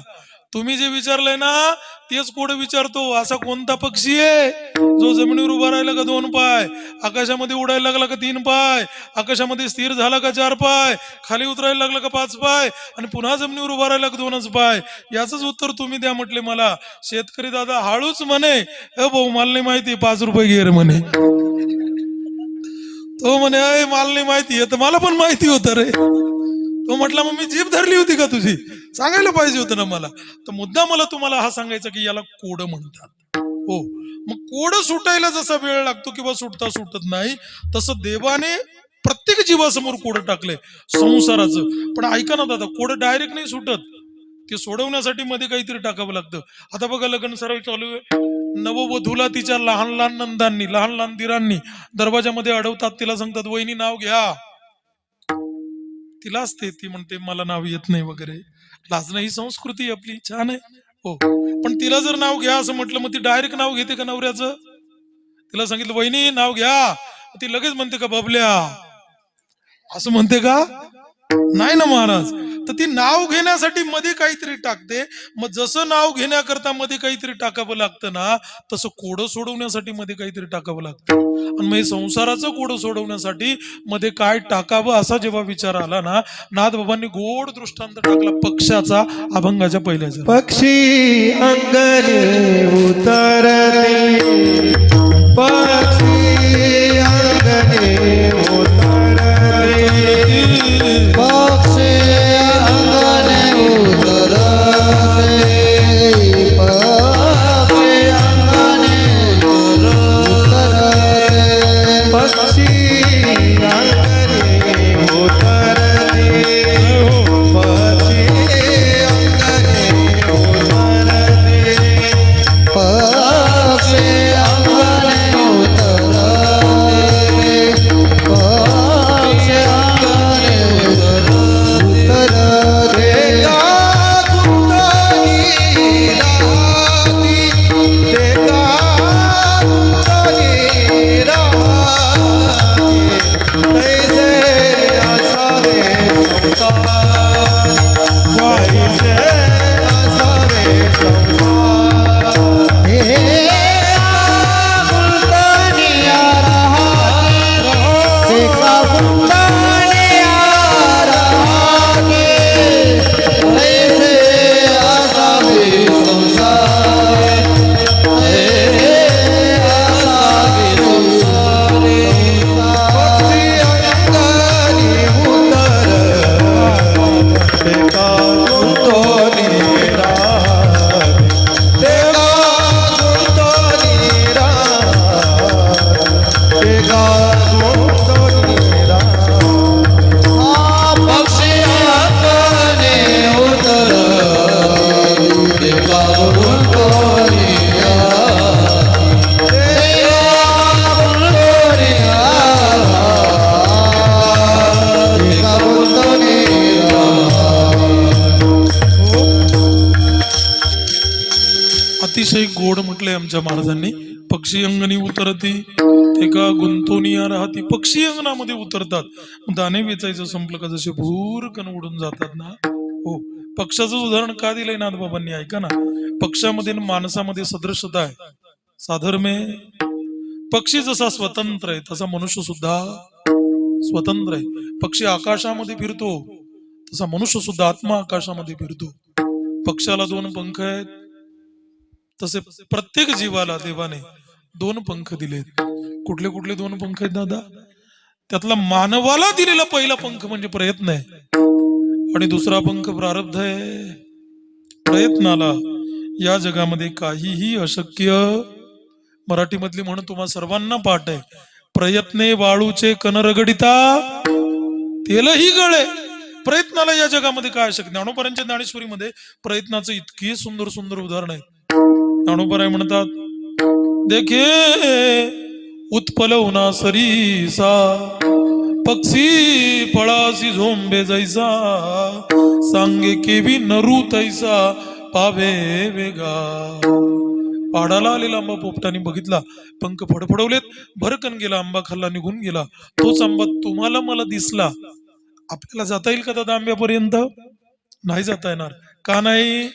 तुम्ही जे विचारलंय ना तेच कोड विचारतो. असा कोणता पक्षी आहे जो जमिनीवर उभा राहिला का 2 पाय, आकाशामध्ये उडायला लागला का 3 पाय, आकाशामध्ये स्थिर झाला का 4 पाय, खाली उतरायला लागला का 5 पाय, आणि पुन्हा जमिनीवर उभा राहिला का 2च पाय? याच उत्तर तुम्ही द्या म्हटले मला. शेतकरी दादा हळूच म्हणे, भाऊ मला नाही माहिती, 5 रुपये घे रे म्हणे. तो म्हणे, अय मला नाही माहिती, तर मला पण माहिती होतं रे. तो म्हटला, मग मी जीभ धरली होती का तुझी? सांगायला पाहिजे होतं ना मला. तर मुद्दा मला तुम्हाला हा सांगायचा की याला कोड म्हणतात. हो. मग कोड सुटायला जसा वेळ लागतो किंवा सुटता सुटत नाही, तसं देवाने प्रत्येक जीवासमोर कोड टाकले संसाराचं. पण ऐका ना दादा, कोड डायरेक्ट नाही सुटत, ते सोडवण्यासाठी मध्ये काहीतरी टाकावं लागतं. आता बघा, लग्न सराई चालू आहे. नववधूला तिच्या लहान लहान नंदांनी, लहान लहान दिरांनी दरवाजामध्ये अडवतात. तिला सांगतात, वहिनी नाव घ्या. तिला असते, ती म्हणते मला नाव येत नाही वगैरे. लाजणं ही संस्कृती आपली, छान आहे. हो. पण तिला जर नाव घ्या असं म्हटलं, मग ती डायरेक्ट नाव घेते का नवऱ्याचं? तिला सांगितलं, वहिनी नाव घ्या, ती लगेच म्हणते का बबल्या असं म्हणते का? नाही ना महाराज. तर ती नाव घेण्यासाठी मध्ये काहीतरी टाकते. मग जसं नाव घेण्याकरता मध्ये काहीतरी टाकावं लागतं ना, तसं कोड सोडवण्यासाठी मध्ये काहीतरी टाकावं लागतं. आणि मग संसाराचं कोड सोडवण्यासाठी मध्ये काय टाकावं असा जेव्हा विचार आला ना, नाथबाबांनी गोड दृष्टांत टाकला पक्षाचा, अभंगाच्या पहिल्या. पक्षी अंगणे उतरले, पक्षी अंगणे उतरले, पक्षी अंगणे उतरले, पक्षी अंगणे उतरले, पक्षी अंगणे उतरले, पक्षी अंगणे उतरले, पक्षी अंगणे उतरले. एका पक्षी अंगणे उतरती एका गुंतोनिया अतिशय गोड म्हटलंय आमच्या महाराजांनी. पक्षी अंगणी उतरती एका गुंतोनिया राहती. पक्षी अंगणामध्ये उतरतात, दाणे वेचायचं संपलं का जसे भूरकन उडून जातात ना. हो, पक्षाचं उदाहरण का दिलंय नाथबाबांनी ऐका ना. पक्षामध्ये आणि माणसामध्ये सदृशता आहे, साधर्म्य. पक्षी जसा स्वतंत्र आहे तसा मनुष्य सुद्धा स्वतंत्र आहे. पक्षी आकाशामध्ये फिरतो तसा मनुष्य सुद्धा आत्मा आकाशामध्ये फिरतो. पक्षाला 2 पंख आहेत, तसे प्रत्येक जीवाला देवाने 2 पंख दिलेत. कुठले कुठले 2 पंख आहेत दादा? त्यातला मानवाला दिलेला पहिला पंख म्हणजे प्रयत्न आहे, आणि दुसरा पंख प्रारब्ध आहे. प्रयत्नाला या जगामध्ये काहीही अशक्य. मराठीमधली म्हण तुम्हा सर्वांना पाठ आहे, प्रयत्ने वाळूचे कण रगडिता तेलही गळे. प्रयत्नाला या जगामध्ये काय अशक्य. ज्ञानोबांच्या ज्ञानेश्वरीमध्ये प्रयत्नाचं इतकी सुंदर सुंदर उदाहरण आहे. ज्ञानोबराय म्हणतात, देखे उत्पलवना सरीसा पक्षी पळासी झोंबे जैसा सांगे केवी नरू तैसा पावे वेगा. पाडाला आलेला आंबा पोपटाने बघितला, पंख फडफडवलेत, भरकन गेला, आंबा खाल्ला, निघून गेला. तोच आंबा तुम्हाला मला दिसला. आपल्याला जाता येईल का दादा आंब्यापर्यंत? नाही जाता येणार. का नाही?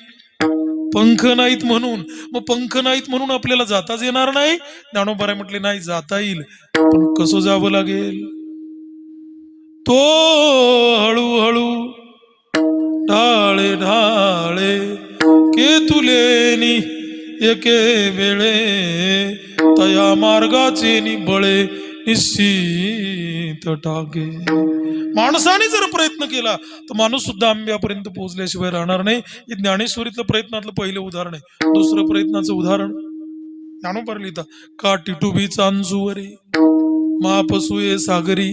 पंख नाहीत म्हणून. मग पंख नाहीत म्हणून आपल्याला जाताच येणार नाही. ज्ञानोबाराय म्हटले नाही, जाता येईल, पण कसं जावं लागेल? तो हळूहळू ढाळे ढाळे के तुलेनी एके वेळे तया मार्गाचे निबळे निश्चित टाके. माणसाने जर प्रयत्न केला तर माणूस सुद्धा आंब्यापर्यंत पोहोचल्याशिवाय राहणार नाही. हे ज्ञानेश्वरीतलं प्रयत्नातलं पहिलं उदाहरण आहे. दुसरं प्रयत्नाचं उदाहरण ज्ञानोबा लिहिता, का टिटुबी चांजुवरी मापसुये सागरी.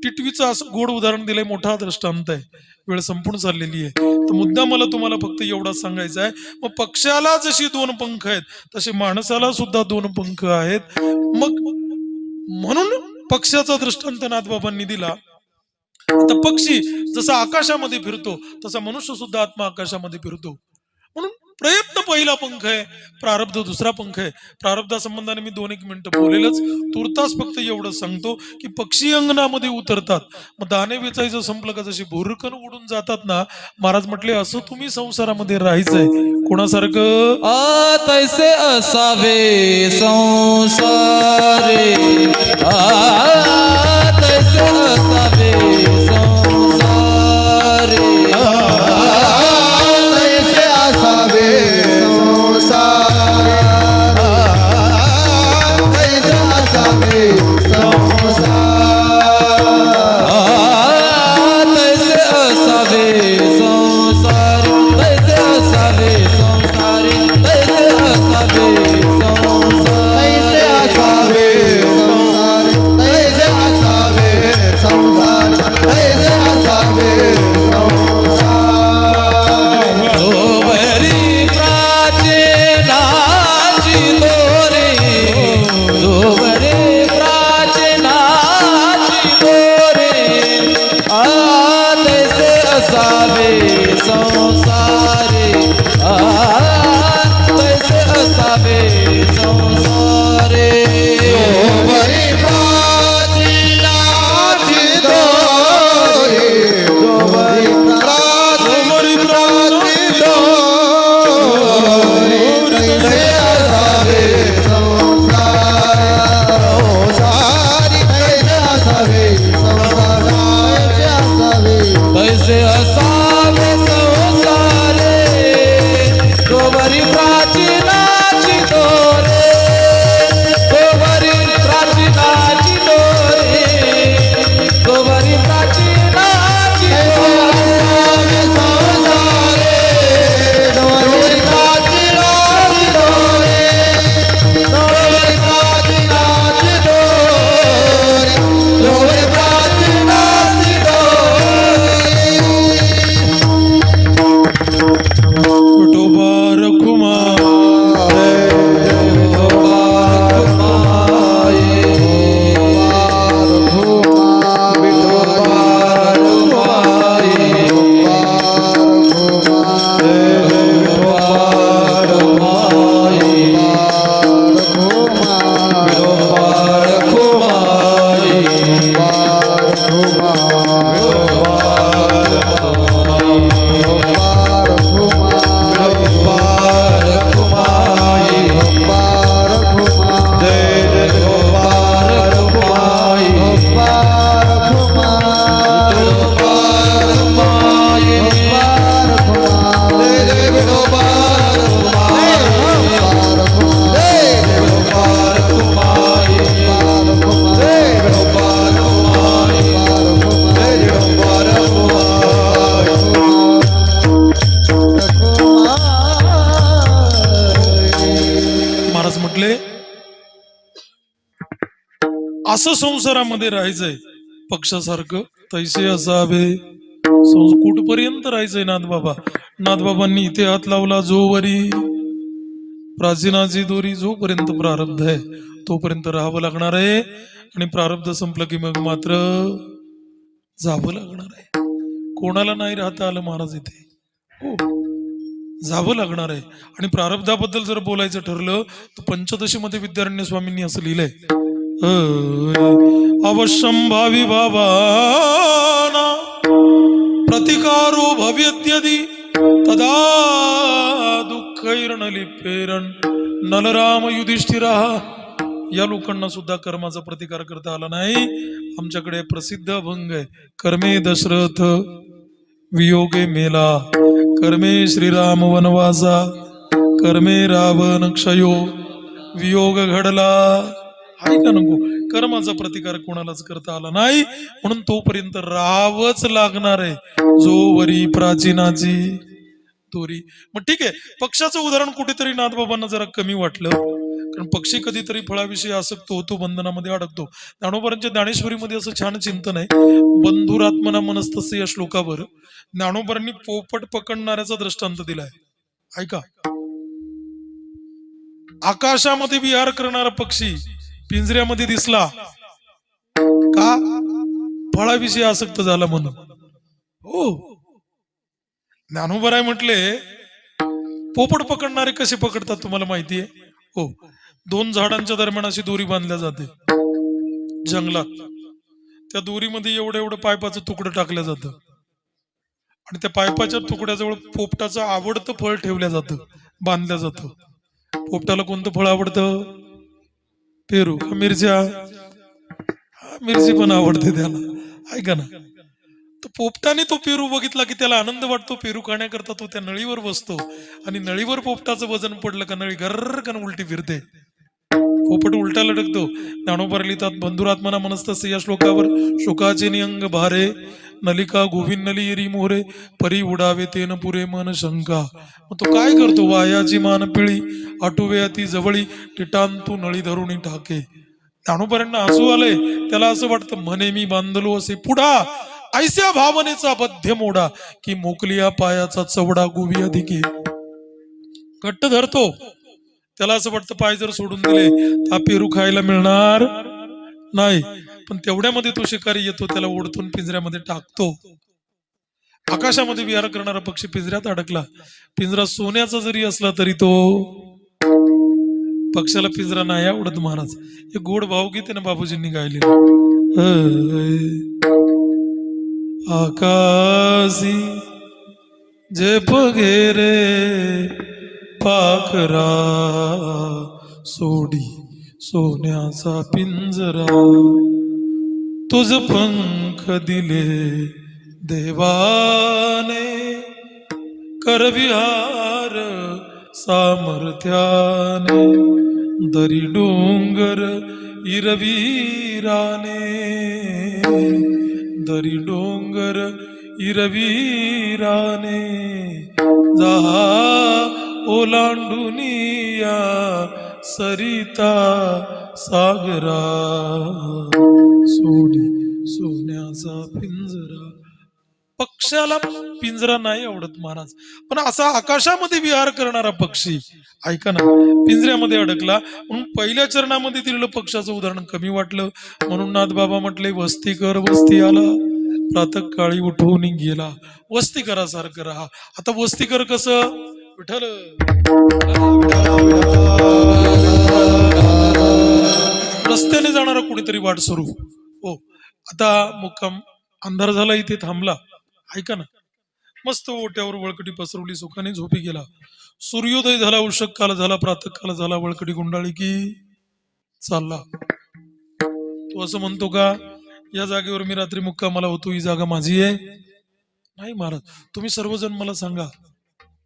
टिटवीचं असं गोड उदाहरण दिलंय, मोठा दृष्टांत आहे. वेळ संपूर्ण चाललेली आहे, तर मुद्दा मला तुम्हाला फक्त एवढा सांगायचा आहे. मग पक्षाला जशी 2 पंख आहेत तसे माणसाला सुद्धा 2 पंख आहेत. मग म्हणून पक्षाचा दृष्टांत नाथबाबांनी दिला. आता पक्षी जसा आकाशामध्ये फिरतो तसा मनुष्य सुद्धा आत्मा आकाशामध्ये फिरतो. म्हणून प्रयत्न पहिला पंख आहे, प्रारब्ध दुसरा पंख आहे. प्रारब्धा संबंधाने मी 2-1 मिनिटं बोलेलच. तुर्तास फक्त एवढं सांगतो की पक्षी अंगणामध्ये उतरतात, मग दाणे वेचायचं संपलं का जशी भुरकन उडून जातात ना. महाराज म्हटले असं तुम्ही संसारामध्ये राहायचंय. कोणासारखं? तैसे असावे संसारे. तैसे असावे संसारे. तैसे असावे संसारे. तैसे असावे संसारे. तैसे असावे संसारे. तैसे असावे संसारे. तैसे असावे संसारे. तैसे असावे संसारे. तैसे असावे संसारे. तैसे असावे संसारे. जोवरी प्राचीनाची दोरी. जोवरी प्राचीनाची असं संसारामध्ये राहायचंय पक्षासारखं तैसे असावे कुठपर्यंत राहायचंय नाथबाबा. नाथबाबांनी इथे हात लावला जोवरी प्राचीनाची दोरी, जोपर्यंत प्रारब्ध आहे तोपर्यंत राहावं लागणार आहे आणि प्रारब्ध संपलं की मग मात्र जावं लागणार आहे. कोणाला नाही राहता आलं महाराज इथे, हो जावं लागणार आहे. आणि प्रारब्धाबद्दल जर बोलायचं ठरलं तर पंचदशी मध्ये विद्यारण्य स्वामींनी असं लिहिलंय, अवश्यम भावी भावाना प्रतिकारो भव्यत्यदि तदा दुःखैर्न लिपेरन नलराम युधिष्ठिरा. या लोकांना सुद्धा कर्माचा प्रतिकार करता आला नाही. आमच्याकडे प्रसिद्ध अभंग आहे, कर्मे दशरथ वियोगे मेला, कर्मे श्रीराम वनवासा, कर्मे रावण क्षयो वियोग घडला. आहे का नको? कर्माचा प्रतिकार कोणालाच करता आला नाही, म्हणून तोपर्यंत राहावंच लागणार आहे जोवरी प्राचीनाची दोरी. मग ठीक आहे, पक्षाचं उदाहरण कुठेतरी नाथबाबांना जरा कमी वाटलं, कारण पक्षी कधीतरी फळाविषयी आसक्त होतो, बंधनामध्ये अडकतो. ज्ञानोबांच्या ज्ञानेश्वरीमध्ये असं छान चिंतन आहे, बंधुरात्मना मनस्तस्य या श्लोकावर ज्ञानोबांनी पोपट पकडणाऱ्याचा दृष्टांत दिलाय. ऐका, आकाशामध्ये विहार करणारा पक्षी पिंजऱ्यामध्ये दिसला का? फळाविषयी आसक्त झाला म्हणून. हो, ज्ञानोबराय म्हटले पोपट पकडणारे कसे पकडतात तुम्हाला माहितीये? हो, दोन झाडांच्या दरम्यान अशी दोरी बांधल्या जाते जंगलात. त्या दोरीमध्ये एवढं एवढं पायपाचं तुकडं टाकलं जातं आणि त्या पायपाच्या तुकड्याजवळ पोपटाचं आवडतं फळ ठेवलं जातं, बांधलं जातं. पोपटाला कोणतं फळ आवडतं? पेरू का मिरच्या? मिरची पण आवडते त्याला, ऐका ना. तर पोपटाने तो पेरू बघितला की त्याला आनंद वाटतो, पेरू खाण्याकरता तो त्या नळीवर बसतो आणि नळीवर पोपटाचं वजन पडलं का नळी गर्रकन उलटी फिरते, पोपट उलटा लटकतो. ज्ञानोबा लिहितात, बंधुरात्मना मनस्तस्य या श्लोकावर शोकाचे निअंग भारे, नलिका गोविंद नली एरी मोहरे, परी उडावे तेन पुरे मन शंका. मग तो काय करतो? वायाची मान पिळी आटुवे अति जवळी, टिटांतू नळी धरुणी टाके. ज्ञानोबांना हसू आलंय, त्याला असं वाटतं म्हणे मी बांधलो असे पुढा, ऐस्या भावनेचा बद्ध मोडा, की मोकलिया पायाचा चवडा गोवी अधिके. घट्ट धरतो, त्याला असं वाटतं पाय जर सोडून दिले तर पेरू खायला मिळणार नाही, पण तेवढ्यामध्ये तो शिकारी येतो, त्याला ओढतून पिंजऱ्यामध्ये टाकतो. आकाशामध्ये विहार करणारा पक्षी पिंजऱ्यात अडकला. पिंजरा सोन्याचा जरी असला तरी तो पक्षाला पिंजरा नाही आवडत महाराज. हे गोड भावगीत आहे ना बाबूजींनी गायलेलं. आकाशी झेप घेरे पाखरा, सोडी सोन्याचा पिंजरा, तुझ पंख दिले देवाने, करविहार सामर्थ्याने, दरी डोंगर इरवीराने, दरी डोंगर इरवीराने, जा ओलांडुनिया सरिता सागरा, सोडी सोन्याचा पिंजरा. पक्षाला पिंजरा नाही आवडत महाराज, पण असा आकाशामध्ये विहार करणारा पक्षी, ऐका ना, पिंजऱ्यामध्ये अडकला. म्हणून पहिल्या चरणामध्ये दिलेलं पक्षाचं उदाहरण कमी वाटलं, म्हणून नाथबाबा म्हटले वस्ती कर वस्ती आला, प्रातः काळी उठवून गेला. वस्ती करासारखं राहा. आता वस्ती कर कसं? विठ्ठल रस्त्याने जाणारा कुणीतरी वाट सुरू. हो, आता मुक्काम अंधार झाला, इथे थांबला. ऐका ना, मस्त ओट्यावर वळकटी पसरवली, सुखाने झोपी गेला. सूर्योदय झाला, उषक काल झाला, प्रातःकाल झाला, वळकटी गुंडाळी की चालला. तो असं म्हणतो का या जागेवर मी रात्री मुक्कामाला होतो, ही जागा माझी आहे? नाही महाराज, तुम्ही सर्वजण मला सांगा,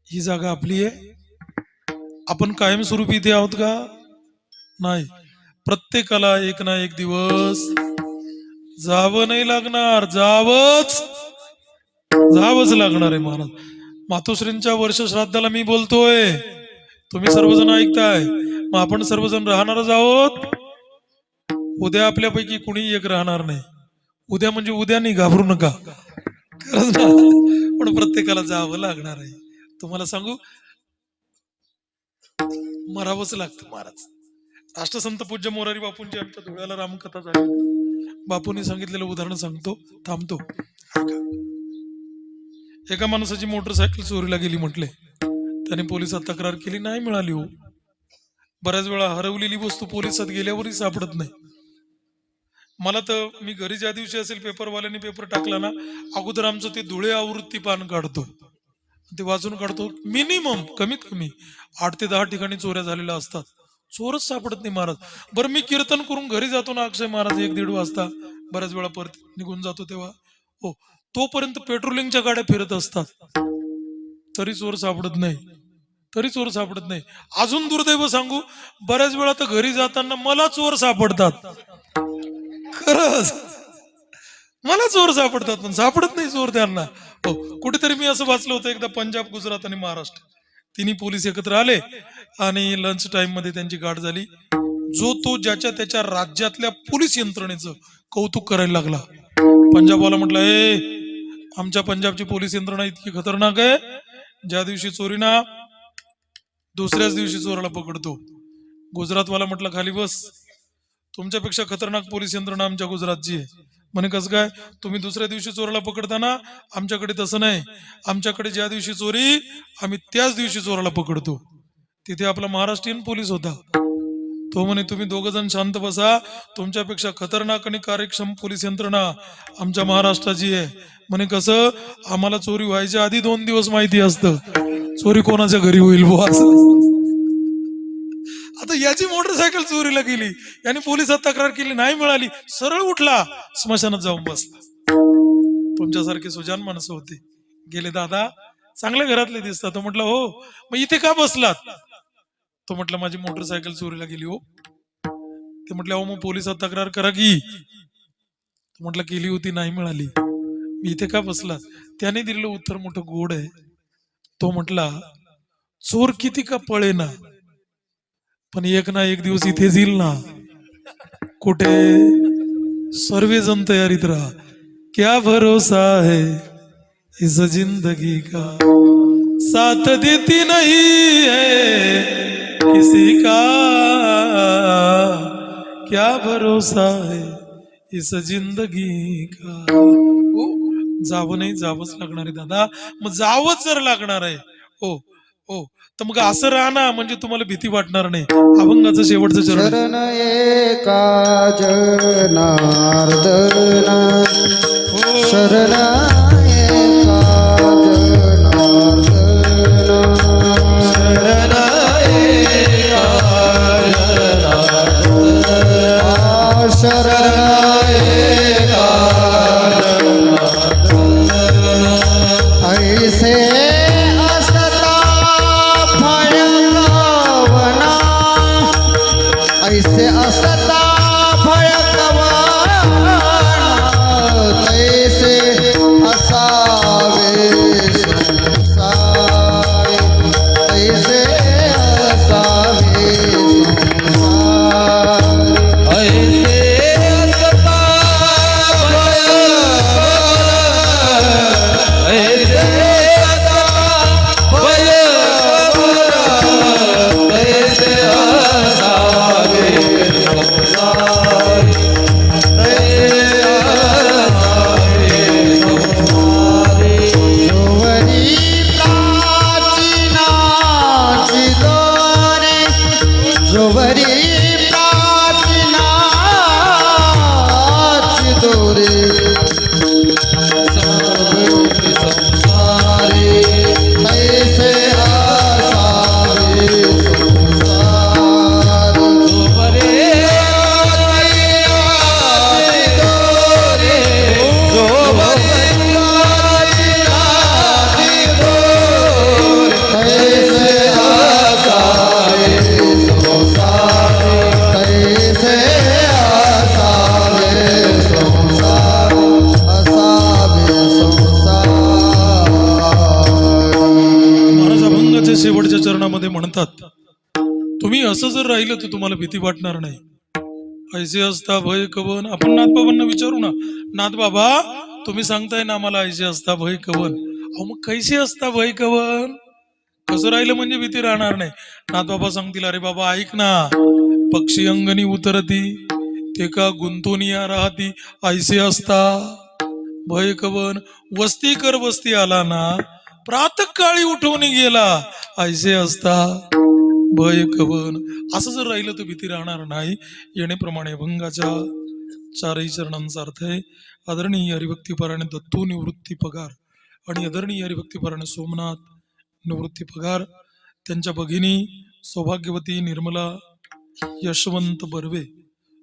ही जागा आपली आहे? आपण कायमस्वरूपी इथे आहोत का? नाही. प्रत्येकाला एक ना एक दिवस जावं नाही लागणार, जावंच लागणार आहे महाराज. मातोश्रींच्या वर्ष श्राद्धाला मी बोलतोय, तुम्ही सर्वजण ऐकताय, मग आपण सर्वजण राहणारच आहोत. उद्या आपल्यापैकी कुणी एक राहणार नाही. उद्या म्हणजे उद्या नाही, घाबरू नका. खरंच ना. पण प्रत्येकाला जावं लागणार आहे. तुम्हाला सांगू, मरावंच लागतं महाराज. राष्ट्रसंत पूज्य मोरारी बापूंची आमच्या धुळ्याला रामकथा झाली. बापूंनी सांगितलेलं उदाहरण सांगतो, थांबतो. एका माणसाची मोटरसायकल चोरीला गेली म्हटले. त्याने पोलिसात तक्रार केली, नाही मिळाली हो. बऱ्याच वेळा हरवलेली वस्तू पोलिसात गेल्यावरही सापडत नाही. मला तर, मी घरी ज्या दिवशी असेल पेपरवाल्यांनी पेपर टाकला ना, अगोदर आमचं ते धुळे आवृत्ती पान काढतो, ते वाचून काढतो. मिनिमम कमीत कमी 8 ते 10 ठिकाणी चोऱ्या झालेल्या असतात. चोरच सापडत नाही महाराज. बरं, मी कीर्तन करून घरी जातो ना अक्षय महाराज 1-1.5 वाजता, बऱ्याच वेळा परत निघून जातो तेव्हा, हो, तोपर्यंत पेट्रोलिंगच्या गाड्या फिरत असतात, तरी चोर सापडत नाही. तरी चोर सापडत नाही. अजून दुर्दैव सांगू, बऱ्याच वेळा तर घरी जाताना मला चोर सापडतात. खरंच मला चोर सापडतात, पण सापडत नाही चोर त्यांना. हो, कुठेतरी मी असं वाचलं होतं एकदा, पंजाब, गुजरात आणि महाराष्ट्र तिन्ही पोलीस एकत्र आले आणि लंच टाइम मध्ये त्यांची गाठ झाली. जो तो ज्याच्या त्याच्या राज्यातल्या पोलीस यंत्रणेचं कौतुक करायला लागला. पंजाबवाला म्हटलं, आमच्या पंजाबची पोलीस यंत्रणा इतकी खतरनाक आहे, ज्या दिवशी चोरी ना दुसऱ्याच दिवशी चोराला पकडतो. गुजरातवाला म्हटलं, खाली बस, तुमच्यापेक्षा खतरनाक पोलीस यंत्रणा आमच्या गुजरातची आहे. म्हणे, कसं काय? तुम्ही दुसऱ्या दिवशी चोराला पकडताना, आमच्याकडे तसं नाही. आमच्याकडे ज्या दिवशी चोरी, आम्ही त्याच दिवशी चोराला पकडतो. तिथे आपला महाराष्ट्रीयन पोलीस होता. तो म्हणे, तुम्ही 2 जण शांत बसा, तुमच्यापेक्षा खतरनाक आणि कार्यक्षम पोलीस यंत्रणा आमच्या महाराष्ट्राची आहे. म्हणे, कसं? आम्हाला चोरी व्हायच्या आधी 2 दिवस माहिती असतं चोरी कोणाच्या घरी होईल बुवा. आता याची मोटरसायकल चोरीला गेली, याने पोलिसात तक्रार केली, नाही मिळाली, सरळ उठला, स्मशानात जाऊन बसला. तुमच्यासारखे सुजान माणसं होते. गेले, दादा चांगल्या घरातले दिसतात. तो म्हटलं, हो, मग इथे का बसलात? तो म्हटलं, माझी मोटरसायकल चोरीला गेली हो. ते म्हटलं, हो, मग पोलिसात तक्रार करा की. तो म्हटलं, केली होती, नाही मिळाली, मी इथे का बसलात? त्याने दिलेलं उत्तर मोठं गोड आहे. तो म्हटला, चोर किती का पळे ना, पण एक ना एक दिवस इथे येईल ना. कुठे? सर्वजण तयारीत राहा. क्या भरोसा है इस जिंदगी का, साथ देती नहीं है किसी का, क्या भरोसा है इस जिंदगी का. जावं नाही, जावंच लागणार आहे दादा. मग जावंच जर लागणार आहे, हो हो, तर मग असं राहा म्हणजे तुम्हाला भीती वाटणार नाही. अभंगाचं शेवटचं चरण आहे. शरण एका जनार्दन, शरण एका जनार्दन, शरण एका जनार्दन, शरण एका जनार्दन. ऐसे ऐसे असता भयकवाना, तैसे असावे संसारी, तैसे असावे संसारी. ऐसे असता भयकवाना, ऐसे असता भयकवाना, तैसे असावे संसारी, तैसे असावे संसारी. जोवरी प्राचीनाची दोरे, जोवरी प्राचीनाची दोरे, सर्वोपि संसारी, तैसे असावे संसारी. जोवरी महाराज अभंगाच्या शेवटच्या चरणामध्ये म्हणतात, तुम्ही असं जर राहिलं तर तुम्हाला भीती वाटणार नाही. ऐसे असता भय कवन. आपण नाथबाबांना विचारू ना, नाथबाबा तुम्ही सांगताय ना आम्हाला ऐसे असता भय कवन, अहो मग कैसे असता भय कवन, कसं राहिलं म्हणजे भीती राहणार नाही. नाथबाबा सांगतील, अरे बाबा ऐक ना, पक्षी अंगणी उतरती ते का गुंतून या राहती ऐसे असता भय कवन. वस्ती कर वस्ती आला ना, प्रातःकाळी उठवून गेला ऐसे असता भय कवन. असं जर राहिलं तर भीती राहणार नाही. येणेप्रमाणे अभंगाच्या चारही चरणांचा अर्थ आहे. आदरणीय हरिभक्तीपरायण दत्तू निवृत्ती पगार आणि आदरणीय हरिभक्तीपरायण सोमनाथ निवृत्ती पगार, त्यांच्या भगिनी सौभाग्यवती निर्मला यशवंत बर्वे,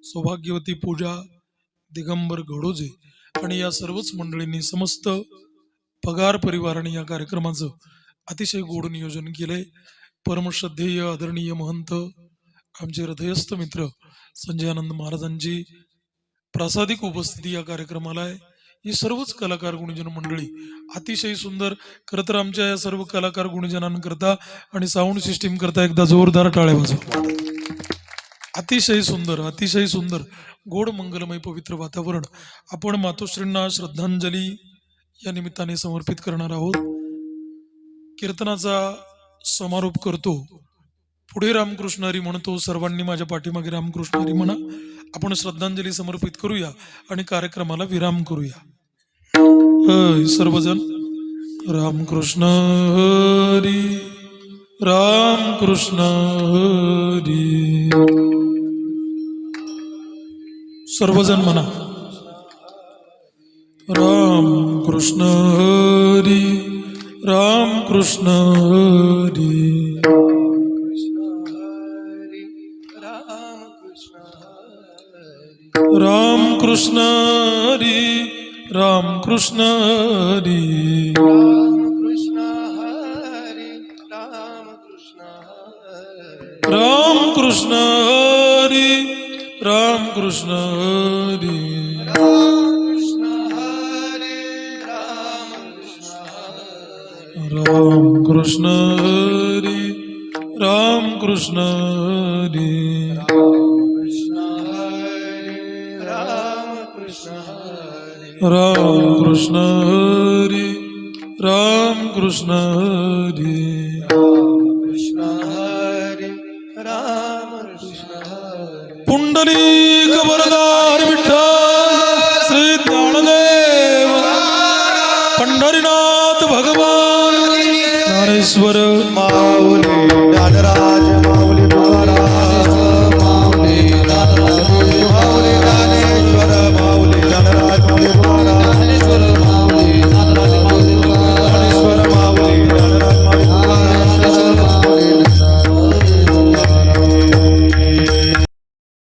सौभाग्यवती पूजा दिगंबर घडोजे आणि या सर्वच मंडळींनी समस्त पगार परिवाराने या कार्यक्रमाचं अतिशय गोड नियोजन केलंय. परमश्रद्धेय आदरणीय महंत आमचे हृदयस्थ मित्र संजयानंद महाराजांची प्रासादिक उपस्थिती या कार्यक्रमाला आहे. ही सर्वच कलाकार गुणीजन मंडळी अतिशय सुंदर. खरं तर आमच्या या सर्व कलाकार गुणीजनांकरता आणि साऊंड सिस्टीम करता एकदा जोरदार टाळ्या वाजवा. अतिशय सुंदर, अतिशय सुंदर गोड मंगलमय पवित्र वातावरण आपण मातोश्रींना श्रद्धांजली या निमित्ताने समर्पित करणार आहोत. कीर्तनाचा समारोप करतो. पुढे रामकृष्ण हरी म्हणतो, सर्वांनी माझ्या पाठीमागे रामकृष्ण हरी म्हणा. आपण श्रद्धांजली समर्पित करूया आणि कार्यक्रमाला विराम करूया. सर्वजण रामकृष्ण हरी रामकृष्ण हरी. सर्वजण म्हणा रामकृष्ण हरी रामकृष्ण हरी. रामकृष्ण हरी रामकृष्ण हरी. रामकृष्ण हरी रामकृष्ण हरी. रामकृष्ण हरी रामकृष्ण हरी. रामकृष्ण हरी रामकृष्ण हरी. पुंडलिक वरदार विठ्ठल श्री ज्ञानदेव पंढरीनाथ भगवान ज्ञानेश्वर माऊली ज्ञानराज